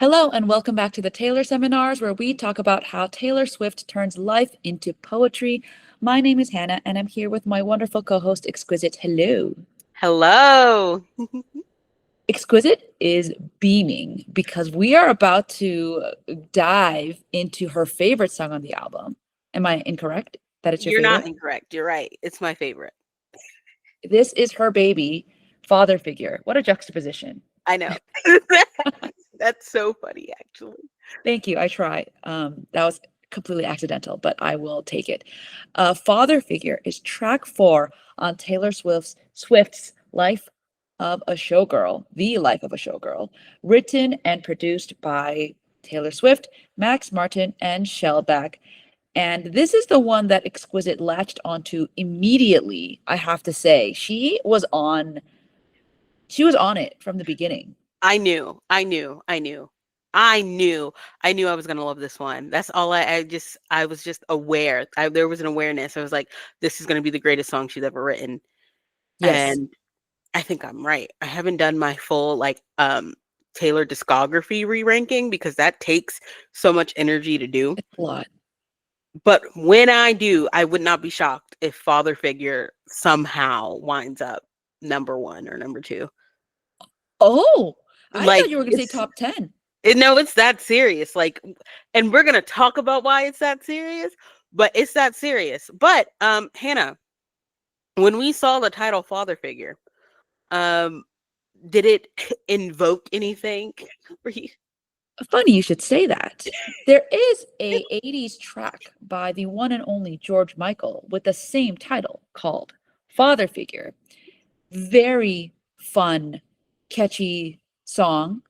Hello, and welcome back to the Taylor Seminars, where we talk about how Taylor Swift turns life into poetry. My name is Hannah, and I'm here with my wonderful co host, Exquisite. Hello. Hello. Exquisite is beaming because we are about to dive into her favorite song on the album. Am I incorrect that it's your You're not favorite? incorrect. You're right. It's my favorite. This is her baby, Father Figure. What a juxtaposition. I know. That's so funny, actually. Thank you. I try. That was completely accidental, but I will take it. Father Figure is track 4 on Taylor Swift's Life of a Showgirl, The Life of a Showgirl, written and produced by Taylor Swift, Max Martin, and Shellback. And this is the one that Exquisite latched onto immediately, I have to say. She was on it from the beginning. I knew. I knew. I knew. I knew. I knew I was gonna love this one. That's all I was just aware. There was an awareness. I was like, this is gonna be the greatest song she's ever written. Yes, And I think I'm right. I haven't done my full Taylor discography re-ranking because that takes so much energy to do. it's a lot. But when I do, I would not be shocked if Father Figure somehow winds up number 1 or number 2. Oh, I Like thought you were going to say it's top 10. no, it's that serious. And we're gonna talk about why it's that serious, but it's that serious. But Hannah, when we saw the title Father Figure, um, did it invoke anything for you? Funny you should say that. There is a 80s track by the one and only George Michael with the same title called Father Figure. Very fun, catchy song.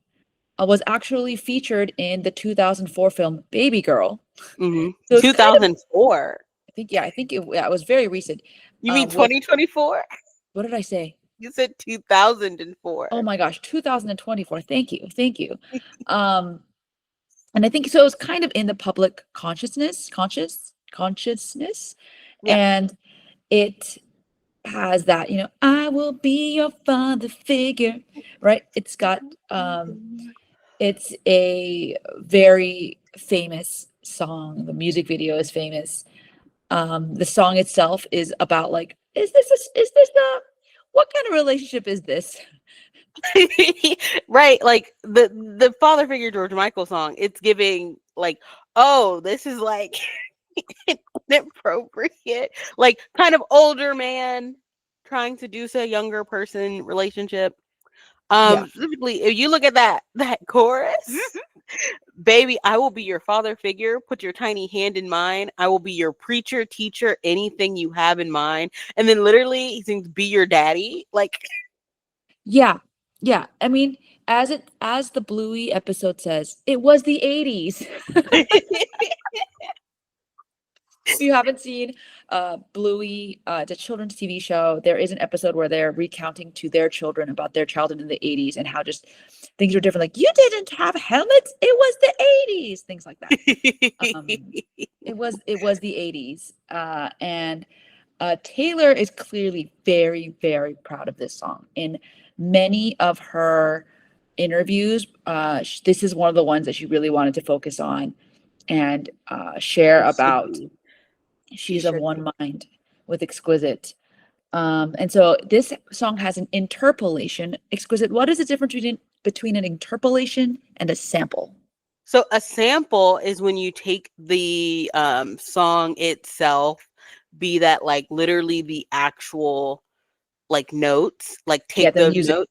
Was actually featured in the 2004 film Baby Girl. So it's kind of, 2004. it was very recent. You mean What 2024? what did I say? You said 2004. Oh my gosh, 2024. Thank you. Thank you. Um, and I think so it's kind of in the public consciousness, Yeah. and it has that, I will be your father figure, right? It's a very famous song. The music video is famous. The song itself is about like, what kind of relationship is this? Right, like the Father Figure George Michael song, it's giving like, oh, this is like inappropriate, like kind of older man trying to seduce a younger person relationship. Yeah. Specifically, if you look at that chorus, baby, I will be your father figure. Put your tiny hand in mine. I will be your preacher, teacher, anything you have in mind. And then literally, he sings, "Be your daddy." Like, Yeah. Yeah. I mean, as the Bluey episode says, it was the 80s. If you haven't seen Bluey, the children's TV show, there is an episode where they're recounting to their children about their childhood in the 80s and how just things were different. Like, you didn't have helmets, it was the 80s, things like that. It was the 80s. And Taylor is clearly very, very proud of this song. In many of her interviews, this is one of the ones that she really wanted to focus on and share It should about. be. She She's of should be. one mind with Exquisite. And so this song has an interpolation. Exquisite, what is the difference between an interpolation and a sample? So a sample is when you take the song itself, be that like literally the actual like notes, like Yeah, take the those music.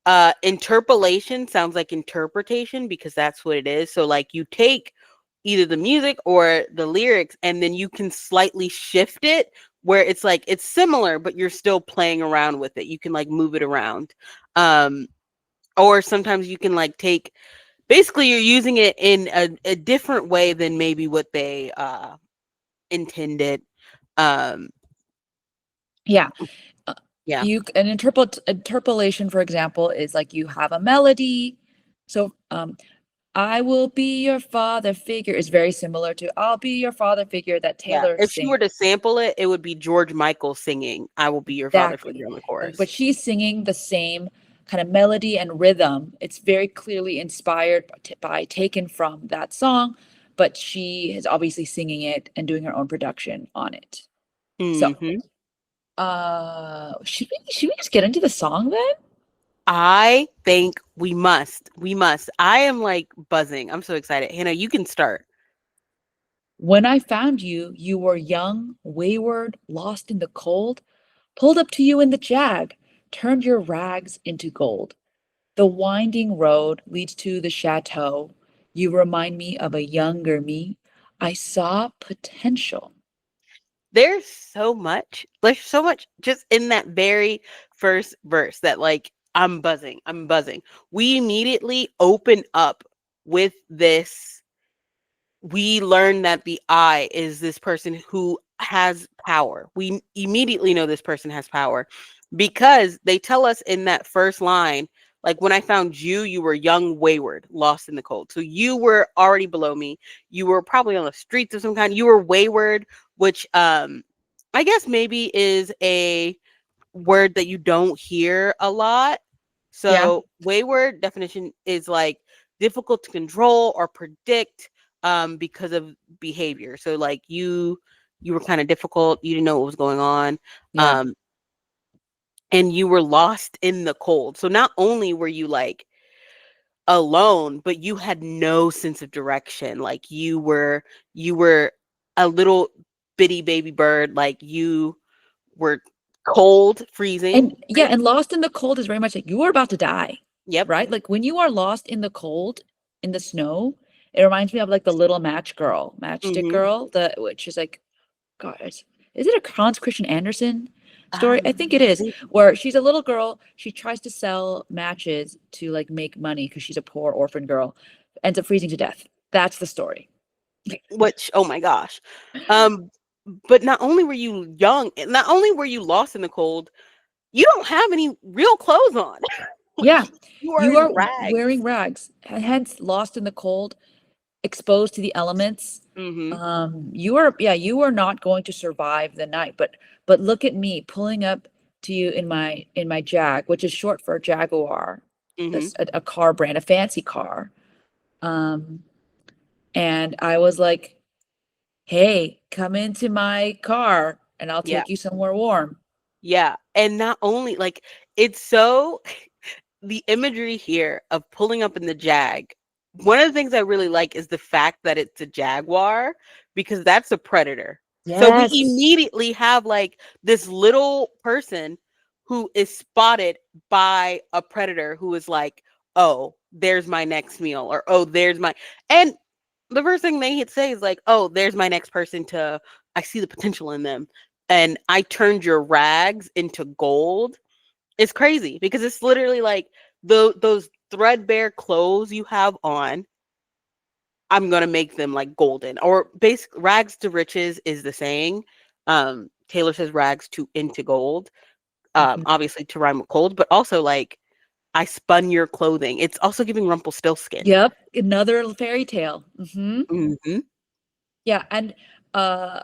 notes. Interpolation sounds like interpretation because that's what it is. So like you take either the music or the lyrics and then you can slightly shift it where it's like it's similar but you're still playing around with it. You can like move it around. Um or sometimes you can like take, basically you're using it in a different way than maybe what they intended. Um Yeah. Uh, yeah. an interpolation, for example, is like you have a melody. So I will be your father figure is very similar to I'll be your father figure that Yeah. Taylor If she sings. were to sample it, it would be George Michael singing "I Will Be Your Father Figure" Exactly. on the But chorus. she's singing the same kind of melody and rhythm. It's very clearly inspired by taken from that song, but she is obviously singing it and doing her own production on it. So, Hmm. should we just get into the song then? I think we must. We must. I am like buzzing. I'm so excited. Hannah, you can start. When I found you, you were young, wayward, lost in the cold, pulled up to you in the jag, turned your rags into gold. The winding road leads to the chateau. You remind me of a younger me. I saw potential. There's so much just in that very first verse that like I'm buzzing. I'm buzzing. We immediately open up with this. We learn that the I is this person who has power. We immediately know this person has power because they tell us in that first line, like, when I found you, you were young, wayward, lost in the cold. So you were already below me. You were probably on the streets of some kind. You were wayward, which I guess maybe is a word that you don't hear a lot. Yeah. So wayward definition is like difficult to control or predict because of behavior. So like you were kind of difficult, you didn't know what was going on. Yeah. Um and you were lost in the cold. So not only were you like alone, but you had no sense of direction. Like you were a little bitty baby bird, like you were cold, freezing, And yeah, right? and lost in the cold is very much like you are about to die, Yep. right? Like when you are lost in the cold, in the snow, it reminds me of like the little matchstick Mhm. girl, the which is like, God, is it a Hans Christian Andersen story? I think it I is, think where she's a little girl, she tries to sell matches to like make money because she's a poor orphan girl, ends up freezing to death. That's the story. which, oh my gosh. Um, but not only were you young, not only were you lost in the cold, you don't have any real clothes on. Yeah, Like you are you in are rags. wearing rags, hence lost in the cold, exposed to the elements. Hmm. You are not going to survive the night. But look at me pulling up to you in my Jag, which is short for Jaguar. Hmm. That's a car brand, a fancy car. Um, and I was like, "Hey, come into my car, and I'll Yeah. take you somewhere warm." Yeah. And not only like it's so the imagery here of pulling up in the Jag, one of the things I really like is the fact that it's a jaguar because that's a predator. So we Yes. immediately have like this little person who is spotted by a predator who is like, oh, there's my next meal, or oh, there's my. And the first thing they say is like, oh, there's my next person to, I see the potential in them. And I turned your rags into gold. It's crazy because it's literally like those threadbare clothes you have on. I'm gonna make them like golden, or basic rags to riches is the saying. Taylor says rags to into gold. Mhm. Obviously to rhyme with cold, but also like I spun your clothing. It's also giving Rumpelstiltskin. Yep, another fairy tale. Hmm. Yeah, and uh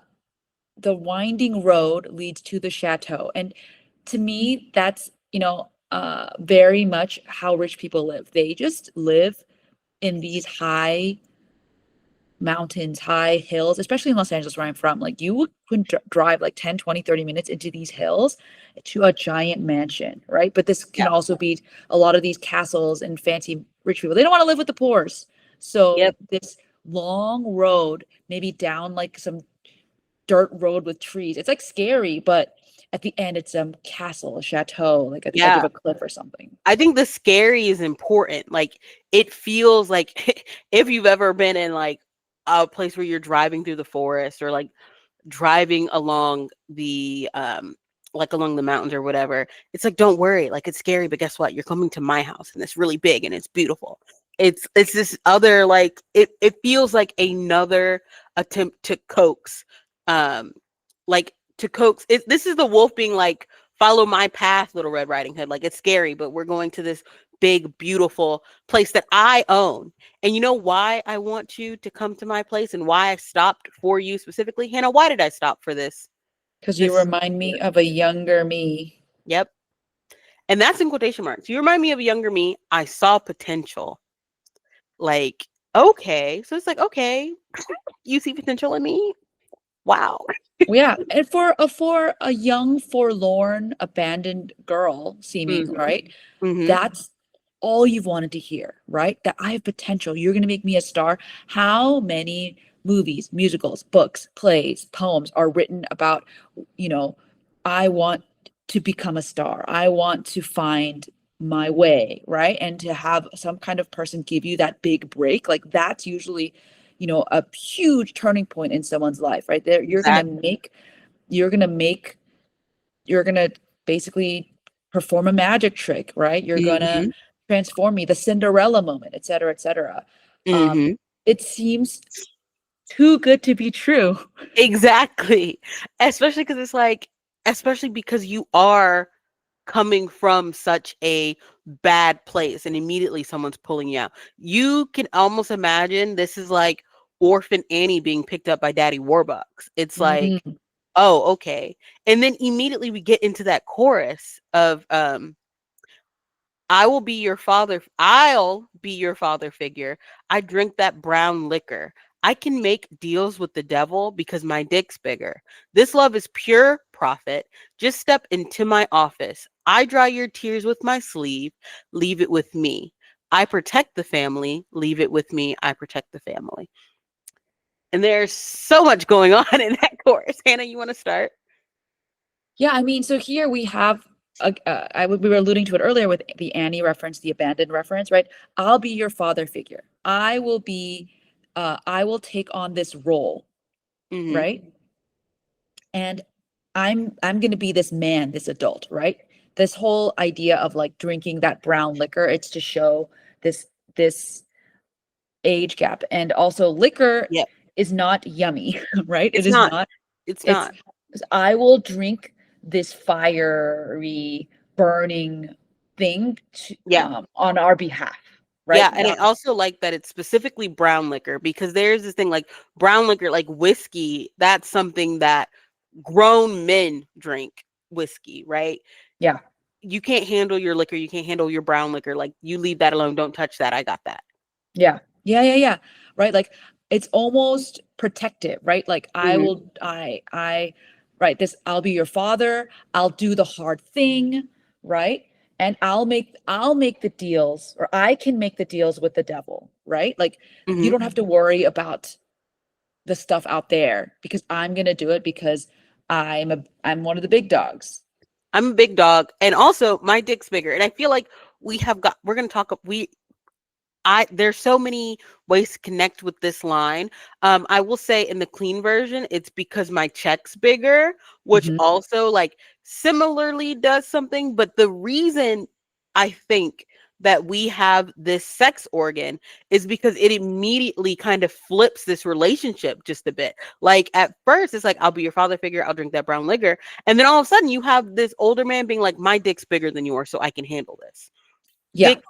the winding road leads to the chateau. And to me, that's, very much how rich people live. They just live in these high mountains, high hills, especially in Los Angeles, where I'm from. Like you can drive like 10, 20, 30 minutes into these hills to a giant mansion, right? But this can Yeah. also be a lot of these castles and fancy rich people. They don't want to live with the poors. Yep. So this long road, maybe down like some dirt road with trees. It's like scary, but at the end, it's a castle, a chateau, like at the edge of Yeah. a cliff or something. I think the scary is important. Like it feels like if you've ever been in like a place where you're driving through the forest or like driving along the like along the mountains or whatever, it's like don't worry, like it's scary, but guess what? You're coming to my house and it's really big and it's beautiful. It's this other like it feels like another attempt to coax um to coax it. This is the wolf being like, follow my path, Little Red Riding Hood. Like it's scary, but we're going to this big, beautiful place that I own. And you know why I want you to come to my place and why I stopped for you specifically? Hannah, why did I stop for this? Because you This remind me of a younger me. Yep. And that's in quotation marks. You remind me of a younger me. I saw potential. Like, okay. So it's like, okay, you see potential in me? Wow. Yeah, and for a young, forlorn, abandoned girl, seeming, Mm-hmm. right? Mm-hmm. That's all you've wanted to hear, right? That I have potential. You're going to make me a star. How many movies, musicals, books, plays, poems are written about, you know, I want to become a star. I want to find my way, right? And to have some kind of person give you that big break, like that's usually, a huge turning point in someone's life, right? There, Exactly. you're gonna make, you're gonna basically perform a magic trick, right? You're gonna Mm-hmm. transform me, the Cinderella moment, et cetera, et cetera. Um, Mm-hmm. it seems too good to be true. Exactly. Especially because it's like, especially because you are coming from such a bad place and immediately someone's pulling you out. You can almost imagine this is like Orphan Annie being picked up by Daddy Warbucks. It's like, Mm, oh, okay. And then immediately we get into that chorus of I'll be your father figure. I drink that brown liquor. I can make deals with the devil because my dick's bigger. This love is pure profit. Just step into my office. I dry your tears with my sleeve. Leave it with me. I protect the family. Leave it with me. I protect the family. And there's so much going on in that chorus. Hannah, you want to start? yeah, I mean, so here we have, we were alluding to it earlier with the Annie reference, the abandoned reference, right? I'll be your father figure. I will take on this role, Mm-hmm. right? And I'm going to be this man, this adult, right? This whole idea of like drinking that brown liquor, it's to show this age gap. And also liquor Yep. is not yummy, right? It It's is not. not. It's It's not. I will drink this fiery burning thing Yeah. on our behalf, Yeah, right? and I also like that it's specifically brown liquor because there's this thing like brown liquor, like whiskey, that's something that grown men drink whiskey, right? Yeah. You can't handle your liquor, you can't handle your brown liquor. Like you leave that alone, don't touch that. I got that. Yeah. Yeah, yeah, yeah. Right? Like it's almost protective, right? Like Hmm. right, this I'll be your father, I'll do the hard thing, right? And I'll make the deals, or I can make the deals with the devil, right? Like you Hmm. don't have to worry about the stuff out there because I'm going to do it because I'm one of the big dogs. I'm a big dog, and also my dick's bigger. And I feel like we're gonna talk. There's so many ways to connect with this line. I will say in the clean version, it's because my check's bigger, which Mhm. also like similarly does something. But the reason I think that we have this sex organ is because it immediately kind of flips this relationship just a bit. Like at first, it's like, I'll be your father figure, I'll drink that brown liquor. And then all of a sudden, you have this older man being like, my dick's bigger than yours, so I can handle this. Yeah. Dick,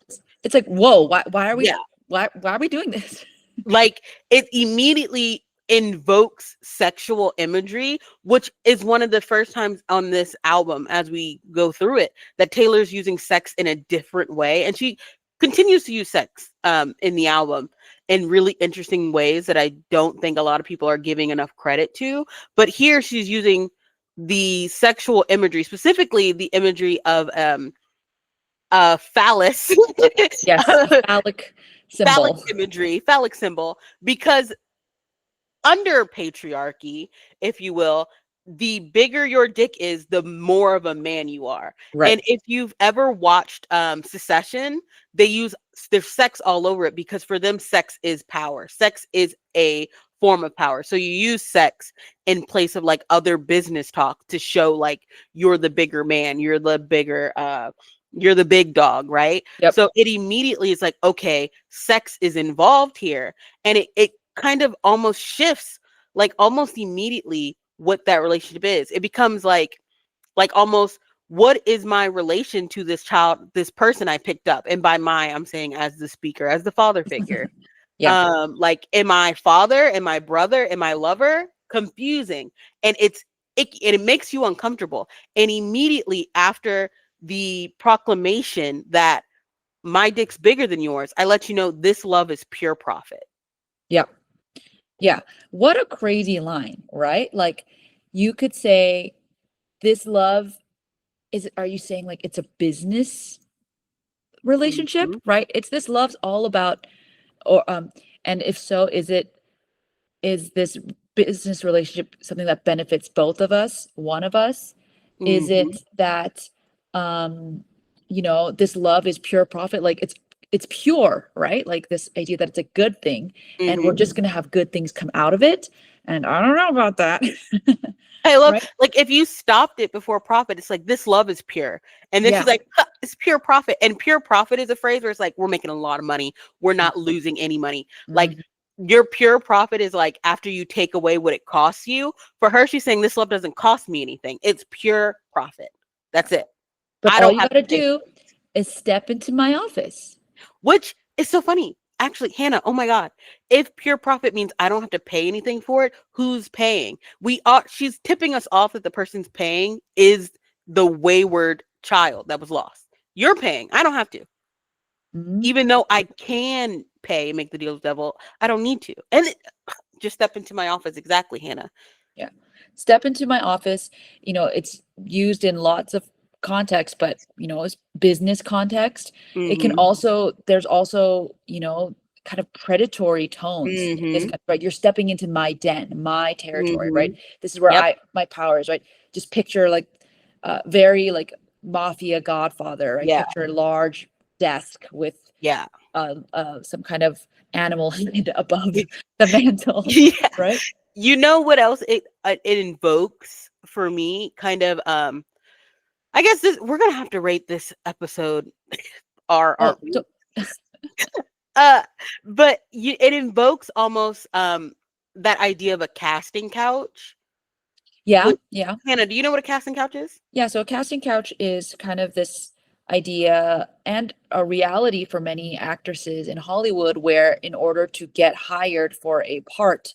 It's like, whoa, why are we yeah. why are we doing this? Like it immediately invokes sexual imagery, which is one of the first times on this album as we go through it that Taylor's using sex in a different way, and she continues to use sex in the album in really interesting ways that I don't think a lot of people are giving enough credit to. But here she's using the sexual imagery, specifically the imagery of phallus Yes, a phallic phallic symbol. imagery, phallic symbol, because under patriarchy, if you will, the bigger your dick is, the more of a man you are. And Right. if you've ever watched Secession, they use their sex all over it because for them, sex is power. Sex is a form of power. So you use sex in place of like other business talk to show like you're the bigger man, you're the big dog, right? Yep. So it immediately is like, okay, sex is involved here. And it kind of almost shifts like almost immediately what that relationship is. It becomes like almost what is my relation to this child, this person I picked up? And by my, I'm saying as the speaker, as the father figure. Yeah. Like, am I father? Am I brother? Am I lover? Confusing. And it makes you uncomfortable. And immediately after the proclamation that my dick's bigger than yours. I let you know this love is pure profit. Yeah. Yeah. What a crazy line, right? Like you could say this love are you saying like it's a business relationship, Mhm. right? It's this love's all about or and if so, is this business relationship something that benefits both of us, one of us? Is Mhm. it that this love is pure profit? Like it's pure, right? Like this idea that it's a good thing and we're Mhm. just gonna have good things come out of it. And I don't know about that. I love, Right? like, if you stopped it before profit, it's like this love is pure. And then she's Yeah. like, "Huh, it's pure profit." And pure profit is a phrase where it's like we're making a lot of money. We're not losing any money. Like Mhm. your pure profit is like after you take away what it costs you. For her, she's saying this love doesn't cost me anything. It's pure profit. That's it. But I all don't you have gotta to pay. do is step into my office. Which is so funny. Actually, Hannah, oh my God. If pure profit means I don't have to pay anything for it, who's paying? She's tipping us off that the person's paying is the wayward child that was lost. You're paying. I don't have to. Mhm. Even though I can pay, make the deal with the devil, I don't need to. And just step into my office. Exactly, Hannah. Yeah. Step into my office. It's used in lots of contexts, but it's business context. It can Mm-hmm. there's also, kind of predatory tones in this Mm-hmm. kind, right? You're stepping into my den, my territory, Mm-hmm. right? This is where Yep. my power is, right? Just picture like very like mafia godfather, right? Yeah. Picture a large desk with Yeah. some kind of animal head above the mantle, Yeah. right? You know what else it invokes for me? Kind of I guess we're gonna have to rate this episode our Well, so uh but it invokes almost that idea of a casting couch. yeah, Which, yeah. Hannah, do you know what a casting couch is? Yeah, so a casting couch is kind of this idea and a reality for many actresses in Hollywood where in order to get hired for a part,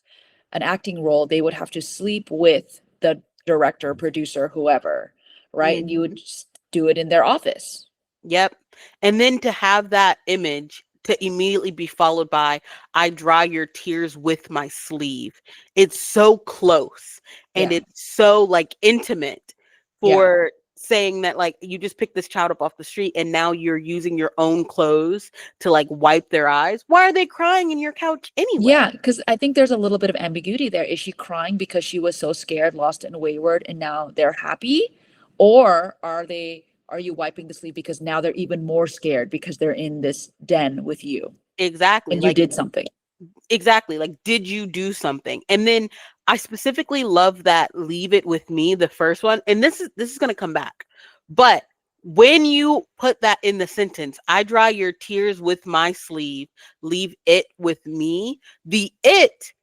an acting role, they would have to sleep with the director, producer, whoever, right? And you would Mhm. just do it in their office. Yep. And then to have that image to immediately be followed by, I dry your tears with my sleeve. It's so close and Yeah. it's so like intimate Yeah. for saying that like you just picked this child up off the street and now you're using your own clothes to like wipe their eyes. Why are they crying in your couch anyway? Yeah, because I think there's a little bit of ambiguity there. Is she crying because she was so scared, lost and wayward, and now they're happy? Or are you wiping the sleeve because now they're even more scared because they're in this den with you Exactly. and you Like did something? exactly. Like, did you do something? And then I specifically love that leave it with me, the first one. And this is gonna come back. But when you put that in the sentence, I dry your tears with my sleeve, leave it with me. The it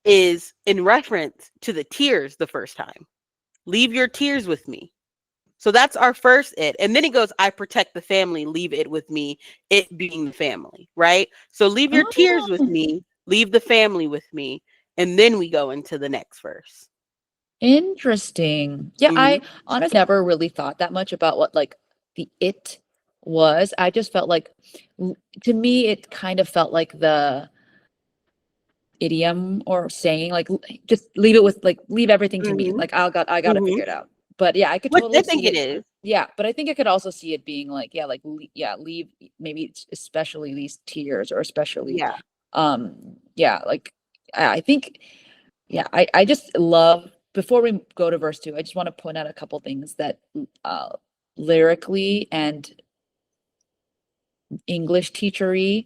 is in reference to the tears the first time. Leave your tears with me. So that's our first it. And then he goes, I protect the family, leave it with me, it being the family, right? So leave your tears with Oh, me, leave the family with me. And then we go into the next verse. interesting. Yeah, I Hmm. honestly never really thought that much about what like the it was. I just felt like to me it kind of felt like the idiom or saying like just leave it with like leave everything to me, Hmm. like I got to Hmm. figure it out. But yeah, I could Which I totally think see it it. is. Yeah, but I think I could also see it being like yeah, like yeah, leave maybe especially these tears or especially Yeah. yeah, like I think yeah, I just love before we go to verse 2, I just want to point out a couple things that uh lyrically and English teachery.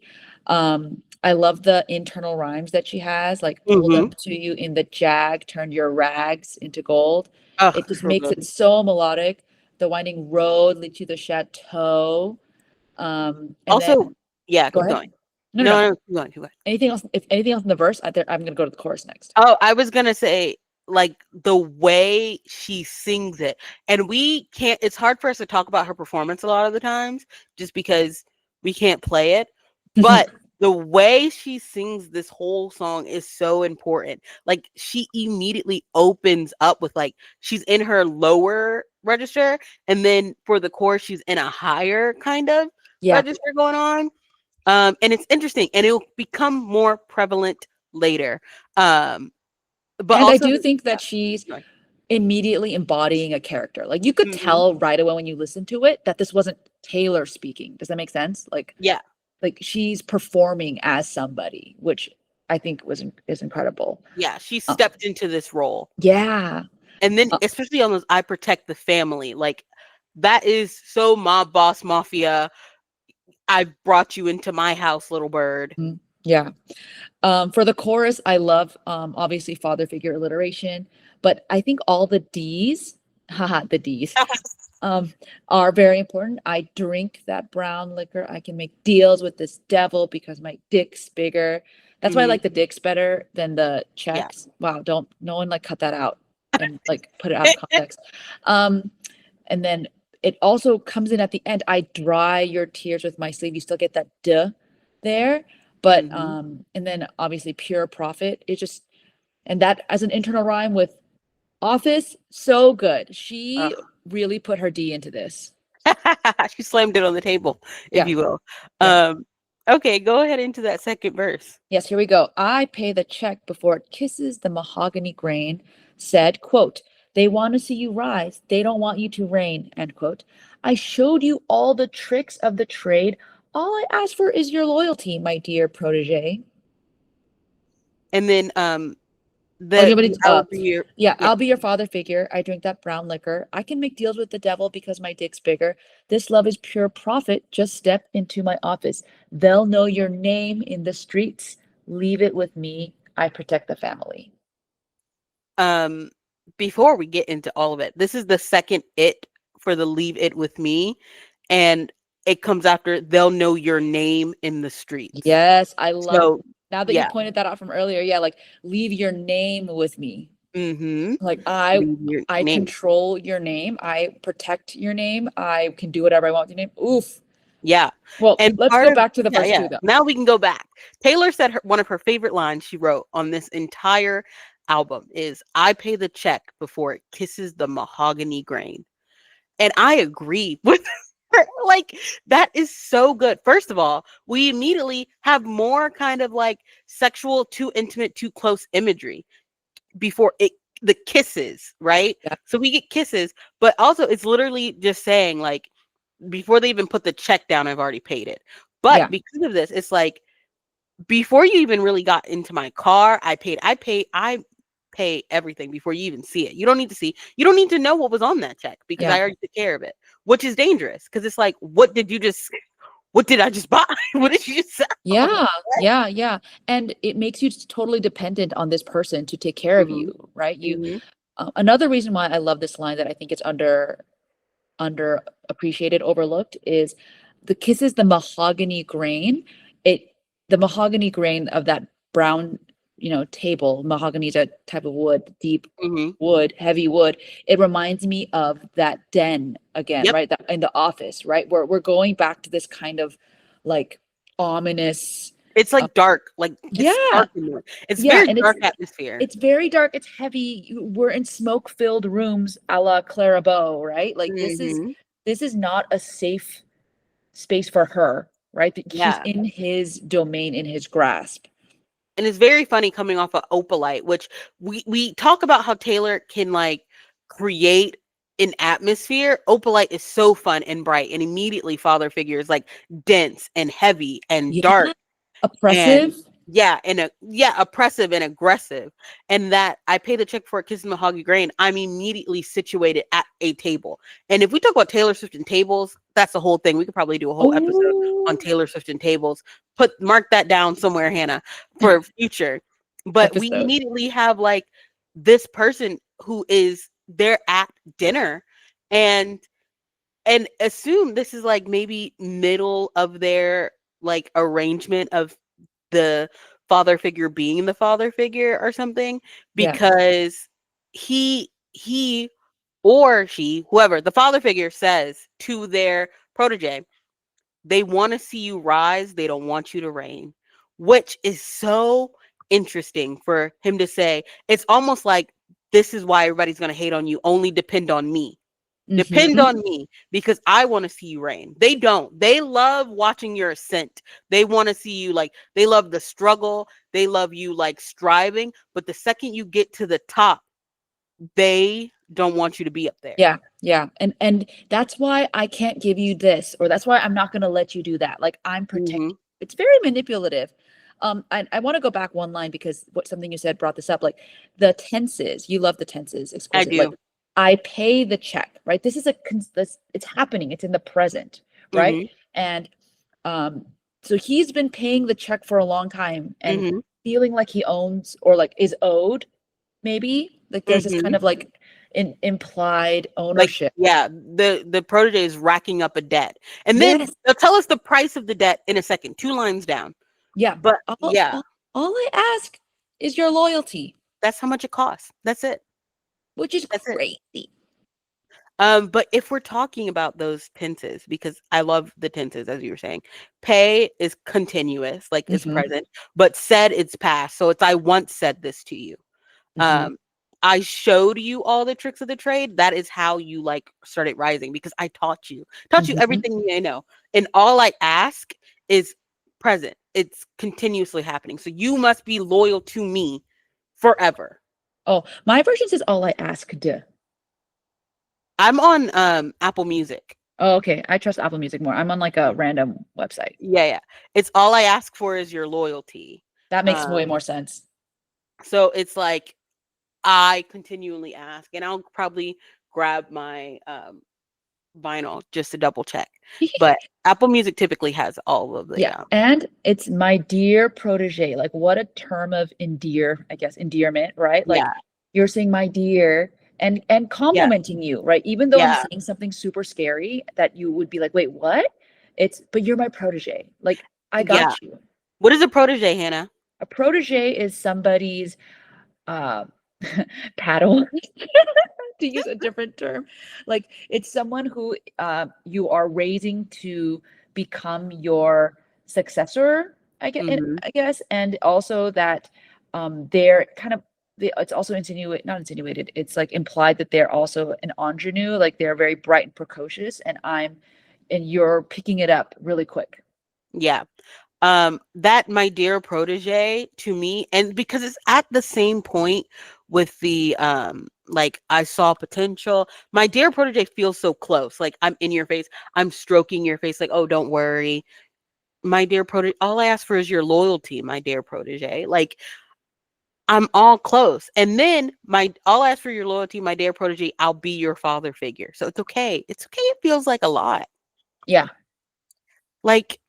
I love the internal rhymes that she has, like pulled Hmm. up to you in the jag, turned your rags into gold. Oh, It just so makes it good. so melodic. The winding road leads to the chateau. And then Also, yeah, go keep ahead. going. No, no, no. No, no, keep going, keep going. Anything else? If anything else in the verse, I'm gonna go to the chorus next. Oh, I was gonna say, like the way she sings it, and we can't. It's hard for us to talk about her performance a lot of the times, just because we can't play it. But the way she sings this whole song is so important. Like she immediately opens up with like she's in her lower register, and then for the chorus she's in a higher kind of Yeah. register going on. And it's interesting, and it'll become more prevalent later. Um, but And I also, do think yeah, that she's sorry. immediately embodying a character. Like you could Hmm. tell right away when you listen to it that this wasn't Taylor speaking. Does that make sense? Yeah, Like she's performing as somebody, which I think is incredible. yeah, she Uh, stepped into this role. yeah. And then Uh, especially on those I protect the family, like that is so mob boss mafia. I brought you into my house, little bird. yeah. For the chorus, I love obviously father figure alliteration, but I think all the D's, haha, the D's, um, are very important. I drink that brown liquor. I can make deals with this devil because my dick's bigger. That's why I Hmm. like the dicks better than the Yeah. checks. Wow, don't no one like cut that out and like put it out of context. Um, and then it also comes in at the end. I dry your tears with my sleeve. You still get that duh there. But Hmm. and then obviously pure profit. It just and that as an internal rhyme with office, so good. She really put her D into this. She slammed it on the table, if Yeah, you will. yeah. Um, okay, go ahead into that second verse. Yes, here we go. I pay the check before it kisses the mahogany grain, said, quote, they want to see you rise. They don't want you to reign, end quote. I showed you all the tricks of the trade. All I ask for is your loyalty, my dear protege. And then Oh, you the want me to, I'll be your yeah, yeah. I'll be your father figure. I drink that brown liquor. I can make deals with the devil because my dick's bigger. This love is pure profit. Just step into my office. They'll know your name in the streets. Leave it with me. I protect the family. Um, before we get into all of it, this is the second it for the leave it with me, and it comes after they'll know your name in the streets. Yes, I love So now that you yeah. pointed that out from earlier. Yeah, like leave your name with me. Mm-hmm. Like I Leave your I name. control your name. I protect your name. I can do whatever I want with your name. Oof. Yeah. Well, And let's part go of back to the yeah, first yeah. two though. Now we can go back. Taylor said one of her favorite lines she wrote on this entire album is I pay the check before it kisses the mahogany grain. And I agree with her. Like that is so good. First of all, we immediately have more kind of like sexual, too intimate, too close imagery before it the kisses, right? Yeah, So we get kisses, but also it's literally just saying like before they even put the check down, I've already paid it. But yeah, because of this, it's like before you even really got into my car, I pay everything before you even see it. You don't need to see, you don't need to know what was on that check because yeah. I already took care of it, which is dangerous because it's like, what did I just buy? What did you just sell? Yeah, yeah, yeah. And it makes you totally dependent on this person to take care of Hmm. you, right? Hmm. Another reason why I love this line that I think it's under appreciated, overlooked is the kisses the mahogany grain. It the mahogany grain of that brown, table. Mahogany is a type of wood, deep Hmm. wood, heavy wood. It reminds me of that den again, Yep. right? That in the office, right? Where we're going back to this kind of like ominous. It's uh, like dark, like it's yeah, dark in there. It's yeah, very and dark atmosphere. it's very dark, it's heavy. We're in smoke-filled rooms a la Clara Bow, right? Like Hmm. this is not a safe space for her, right? She's Yeah. in his domain, in his grasp. And it's very funny coming off of Opalite, which we talk about how Taylor can like create an atmosphere. Opalite is so fun and bright, and immediately father figure is like dense and heavy and Yeah, dark and oppressive. oppressive and aggressive. And that I pay the check for a kiss in mahogany grain, I'm immediately situated at a table. And if we talk about Taylor Swift and tables, that's the whole thing. We could probably do a whole episode on Oh, Taylor Swift and tables. Mark that down somewhere, Hannah, for future. But we episode. immediately have like this person who is there at dinner, and assume this is like maybe middle of their like arrangement of the father figure being the father figure or something, Yeah, because he or she, whoever the father figure, says to their protege, they want to see you rise, they don't want you to reign, which is so interesting for him to say. It's almost like, this is why everybody's going to hate on you. Only depend on me. Depend Mm-hmm. on me because I want to see you reign. They don't. They love watching your ascent. They want to see you like, they love the struggle. They love you like striving. But the second you get to the top, they don't want you to be up there. Yeah, yeah. And that's why I can't give you this, or that's why I'm not gonna let you do that. Like I'm Mm-hmm. protecting. It's very manipulative. I want to go back one line because what something you said brought this up. Like the tenses, you love the tenses, I exquisite. Like do. I pay the check, right? This is it's happening. It's in the present, right? Mm-hmm. And um, so he's been paying the check for a long time and Mm-hmm. feeling like he owns or like is owed, maybe. Like there's this Mm-hmm. kind of like implied Like, ownership. yeah, the protege is racking up a debt. And then Yes. they'll tell us the price of the debt in a second, 2 lines down. Yeah. But All, yeah, all, all I ask is your loyalty, that's how much it costs. That's it. which is That's it. crazy. But if we're talking about those tenses, because I love the tenses, as you were saying, pay is continuous, like it's Hmm. present, but said it's past. So it's, I once said this to you. Hmm. Um, I showed you all the tricks of the trade. That is how you like started rising because I taught you Hmm. everything you know. And all I ask is present. It's continuously happening. So you must be loyal to me forever. Oh, my version says all I asked. I'm on Apple Music. Oh, okay. I trust Apple Music more. I'm on like a random website. Yeah, yeah. It's all I ask for is your loyalty. That makes way Um, more sense. so it's like I continually ask, and I'll probably grab my vinyl just to double check. But Apple Music typically has all of the Yeah. And it's my dear protege. Like what a term of I guess endearment, right? Like yeah, you're saying my dear and yeah, complimenting you, right? Even though I'm yeah, saying something super scary that you would be like, "Wait, what?" But you're my protege. Like I yeah. got you. What is a protege, Hannah? A protege is somebody's uh paddle to use a different term. Like it's someone who you are raising to become your successor, Hmm. I guess, and also that they're kind of it's also not insinuated. It's like implied that they're also an ingenue, like they're very bright and precocious, and you're picking it up really quick. Yeah. That my dear protege to me, and because it's at the same point with the like I saw potential. My dear protege feels so close. Like I'm in your face, I'm stroking your face, like, oh, don't worry. My dear protege, all I ask for is your loyalty, my dear protege. Like I'm all close. And then my I'll ask for your loyalty, my dear protege, I'll be your father figure. So it's okay. It's okay. It feels like a lot. Yeah. Like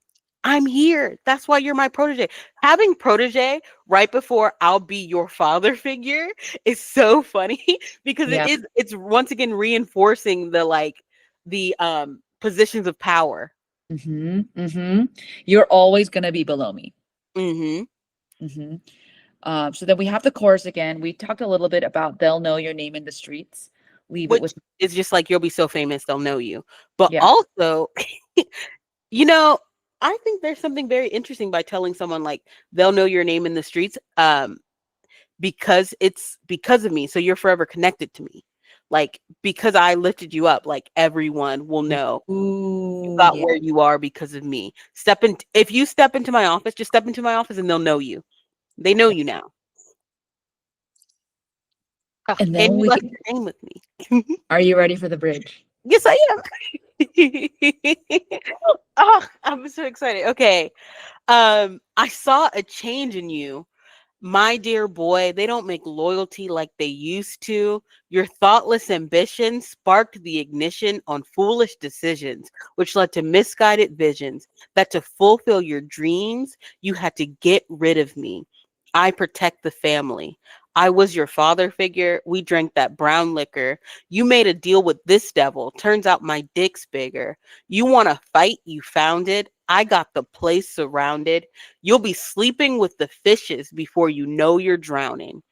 I'm here. That's why you're my protege. Having protege right before I'll be your father figure is so funny because Yeah. it's once again reinforcing the like the positions of power. Mm-hmm. Mm-hmm. You're always gonna be below me. Hmm. Mm-hmm. So then we have the chorus again. We talked a little bit about they'll know your name in the streets. Leave it Which with is just like you'll be so famous they'll know you. But yeah. also, you know, I think there's something very interesting by telling someone like they'll know your name in the streets. Because it's because of me. So you're forever connected to me. Like because I lifted you up, like everyone will know you Ooh, got yeah. where you are because of me. Step in if you step into my office, just step into my office and they'll know you. They know you now. Oh, And and then you we left can, your name with me. are you ready for the bridge? Yes, I am. Oh, I'm so excited. Okay. I saw a change in you. My dear boy, they don't make loyalty like they used to. Your thoughtless ambition sparked the ignition on foolish decisions, which led to misguided visions. That to fulfill your dreams, you had to get rid of me. I protect the family. I was your father figure. We drank that brown liquor. You made a deal with this devil. Turns out my dick's bigger. You want to fight? You found it. I got the place surrounded. You'll be sleeping with the fishes before you know you're drowning.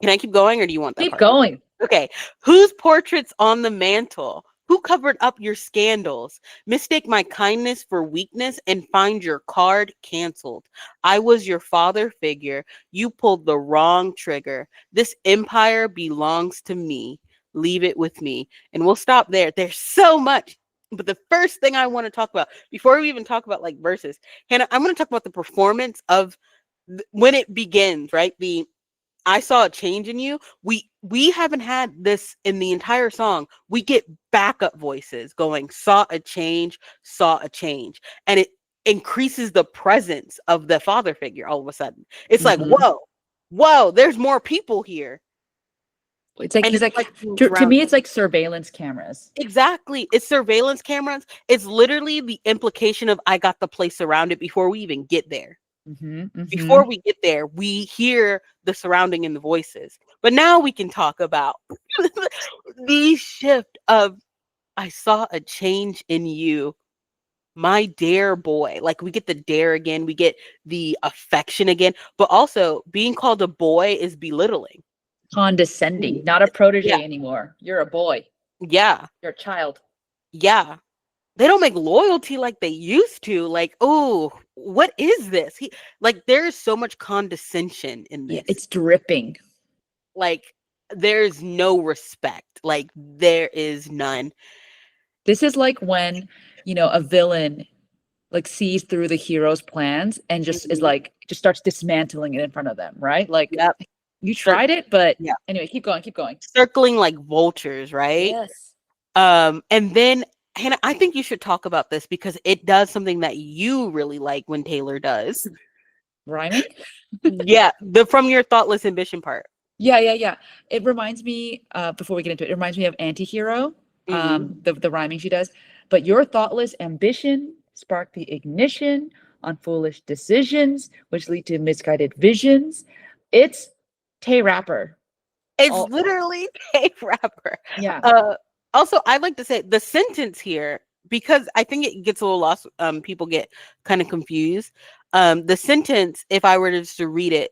Can I keep going or do you want that Keep part? going. Okay. Whose portrait's on the mantle? Who covered up your scandals? Mistake my kindness for weakness and find your card canceled. I was your father figure. You pulled the wrong trigger. This empire belongs to me. Leave it with me. And we'll stop there. There's so much. But the first thing I want to talk about, before we even talk about like verses, Hannah, I'm going to talk about the performance of when it begins, right? The I saw a change in you. We haven't had this in the entire song. We get backup voices going, saw a change. And it increases the presence of the father figure all of a sudden. It's like, Mhm. whoa, there's more people here. It's like And he's it's like like being to me surrounded. it's like surveillance cameras. Exactly. It's surveillance cameras. It's literally the implication of I got the place surrounded before we even get there. Mhm. Before Mhm. we get there, we hear the surrounding and the voices. But now we can talk about the shift of I saw a change in you, my dare boy. Like we get the dare again, we get the affection again, but also being called a boy is belittling. Condescending, Mm. not a Yeah, protege anymore. You're a boy. yeah, You're a child. yeah. They don't make loyalty like they used to. Like, oh, what is this? Like there is so much condescension in Yeah, this. it's dripping. Like there's no respect. Like there is none. This is like when, a villain like sees through the hero's plans and just is Mhm. like just starts dismantling it in front of them, right? Like Yep. you Cir- tried it, but yeah. anyway, keep going, keep going. Circling like vultures, right? Yes. And then Hannah, I think you should talk about this because it does something that you really like when Taylor does. Rhyming? Yeah, the from your thoughtless ambition part. Yeah, yeah, yeah. It reminds me, before we get into it, it reminds me of Antihero, Hmm. the rhyming she does. But your thoughtless ambition sparked the ignition on foolish decisions, which lead to misguided visions. It's Tay Rapper. It's All literally a rapper. yeah, Uh, Also, I'd like to say the sentence here because I think it gets a little lost. People get kind of confused. The sentence, if I were just to read it,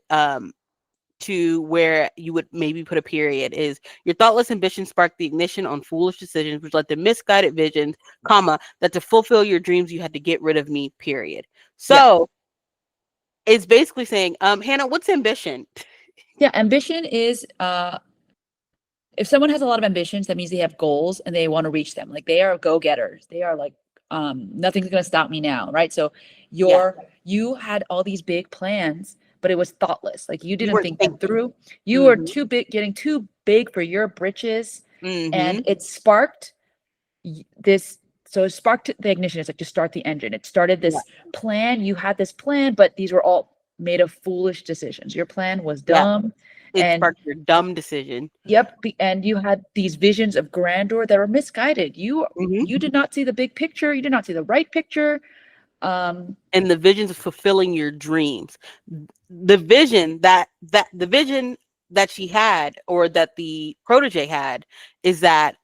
to where you would maybe put a period is your thoughtless ambition sparked the ignition on foolish decisions which led to misguided visions, comma, that to fulfill your dreams you had to get rid of me, period. yeah, So it's basically saying, Hannah, what's ambition? yeah. Ambition is if someone has a lot of ambitions, that means they have goals and they want to reach them. Like they are go-getters. They are like, nothing's gonna stop me now, right? So Yeah, you had all these big plans, but it was thoughtless. Like you you didn't weren't think them thinking. through. You were Mm-hmm. too big, getting too big for your britches, and Mm-hmm. it sparked this. So it sparked the ignition. It's like to start the engine. It started Yeah, this plan. You had this plan, but these were all made of foolish decisions. Your plan was yeah. dumb, It and sparked your dumb decision. yep, and you had these visions of grandeur that were misguided. Mm-hmm. You did not see the big picture. You did not see the right picture. Um, And the visions of fulfilling your dreams. The vision that she had or that the protege had is that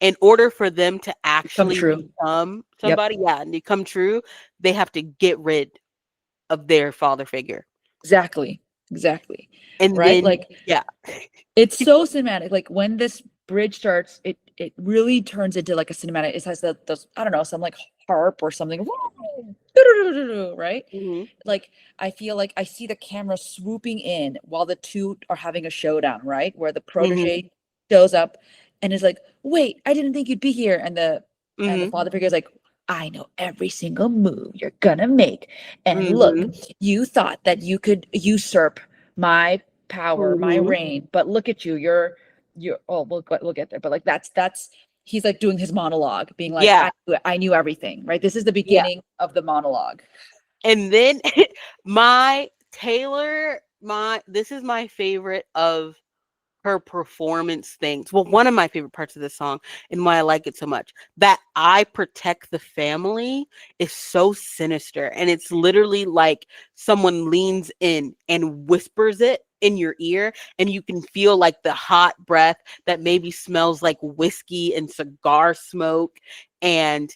in order for them to Come actually true. become Yep, somebody, yeah, and become true, they have to get rid of their father figure. exactly, exactly. And Right? then Like yeah. it's so cinematic. Like when this bridge starts, it really turns into like a cinematic. It has those I don't know, some like harp or something, right? Mhm. Like I feel like I see the camera swooping in while the two are having a showdown, right? Where the Mhm. protege shows up and is like, "Wait, I didn't think you'd be here," and the Mhm. father figure is like, "I know every single move you're gonna make, and look, Mhm. you thought that you could usurp my power, my Mhm. reign, but look at you, you're oh we'll get there, but like that's he's like doing his monologue, being like, Yeah. I knew everything, right? This is the Yeah. beginning of the monologue. And then my Taylor, my this is my favorite of her performance things. Well, one of my favorite parts of this song and why I like it so much. That I protect the family is so sinister. And it's literally like someone leans in and whispers it in your ear, and you can feel like the hot breath that maybe smells like whiskey and cigar smoke. And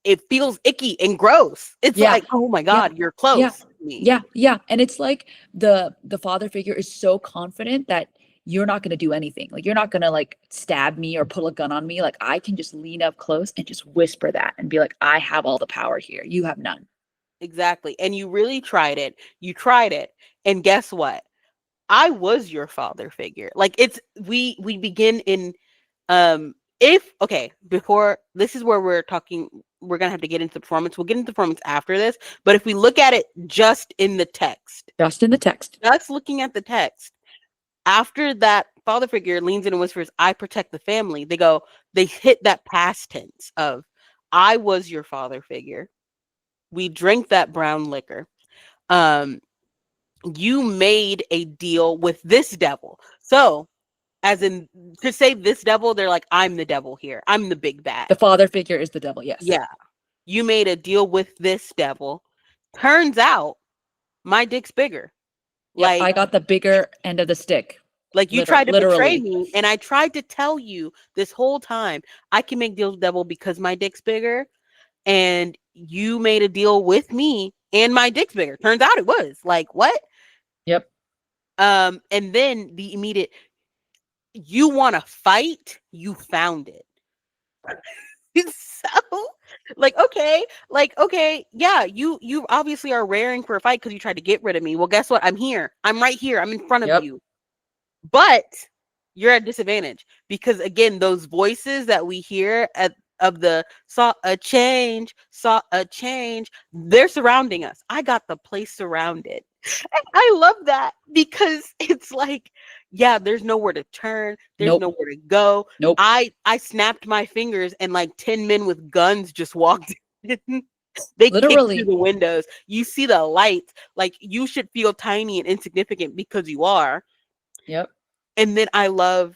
it feels icky and gross. It's Yeah. like, oh my Yeah. God, you're Yeah. close to me. Yeah. Yeah. And it's like the father figure is so confident that you're not going to do anything. Like, you're not going to like stab me or pull a gun on me. Like, I can just lean up close and just whisper that and be like, I have all the power here. You have none. Exactly. And you really tried it. You tried it. And guess what? I was your father figure. Like, it's we begin in if okay, before this is where we're gonna have to get into performance. We'll get into performance after this, but if we look at it just in the text, Just in the text. just looking at the text, after that father figure leans in and whispers, I protect the family, they hit that past tense of I was your father figure. We drank that brown liquor. Um, you made a deal with this devil. So, as in to say this devil, they're like, I'm the devil here. I'm the big bad. The father figure is the devil. Yes. Yeah. You made a deal with this devil. Turns out my dick's bigger. Yep. I Like, got the bigger end of the stick. you tried to betray Literally. me, and I tried to tell you this whole time I can make deals with the devil because my dick's bigger, and you made a deal with me and my dick's bigger. Turns out it was. Like, what? Yep. And then the immediate, you want to fight? You found it. So, okay, yeah, you obviously are raring for a fight because you tried to get rid of me. Well, guess what? I'm here. I'm right here. I'm in front of Yep. you. But you're at disadvantage because again, those voices that we hear of the saw a change, they're surrounding us. I got the place surrounded. And I love that because it's like, yeah, there's nowhere to turn, there's Nope. nowhere to go. Nope. I snapped my fingers and like 10 men with guns just walked in. They kicked Literally. through the windows. You see the lights. Like, you should feel tiny and insignificant because you are. Yep. And then I love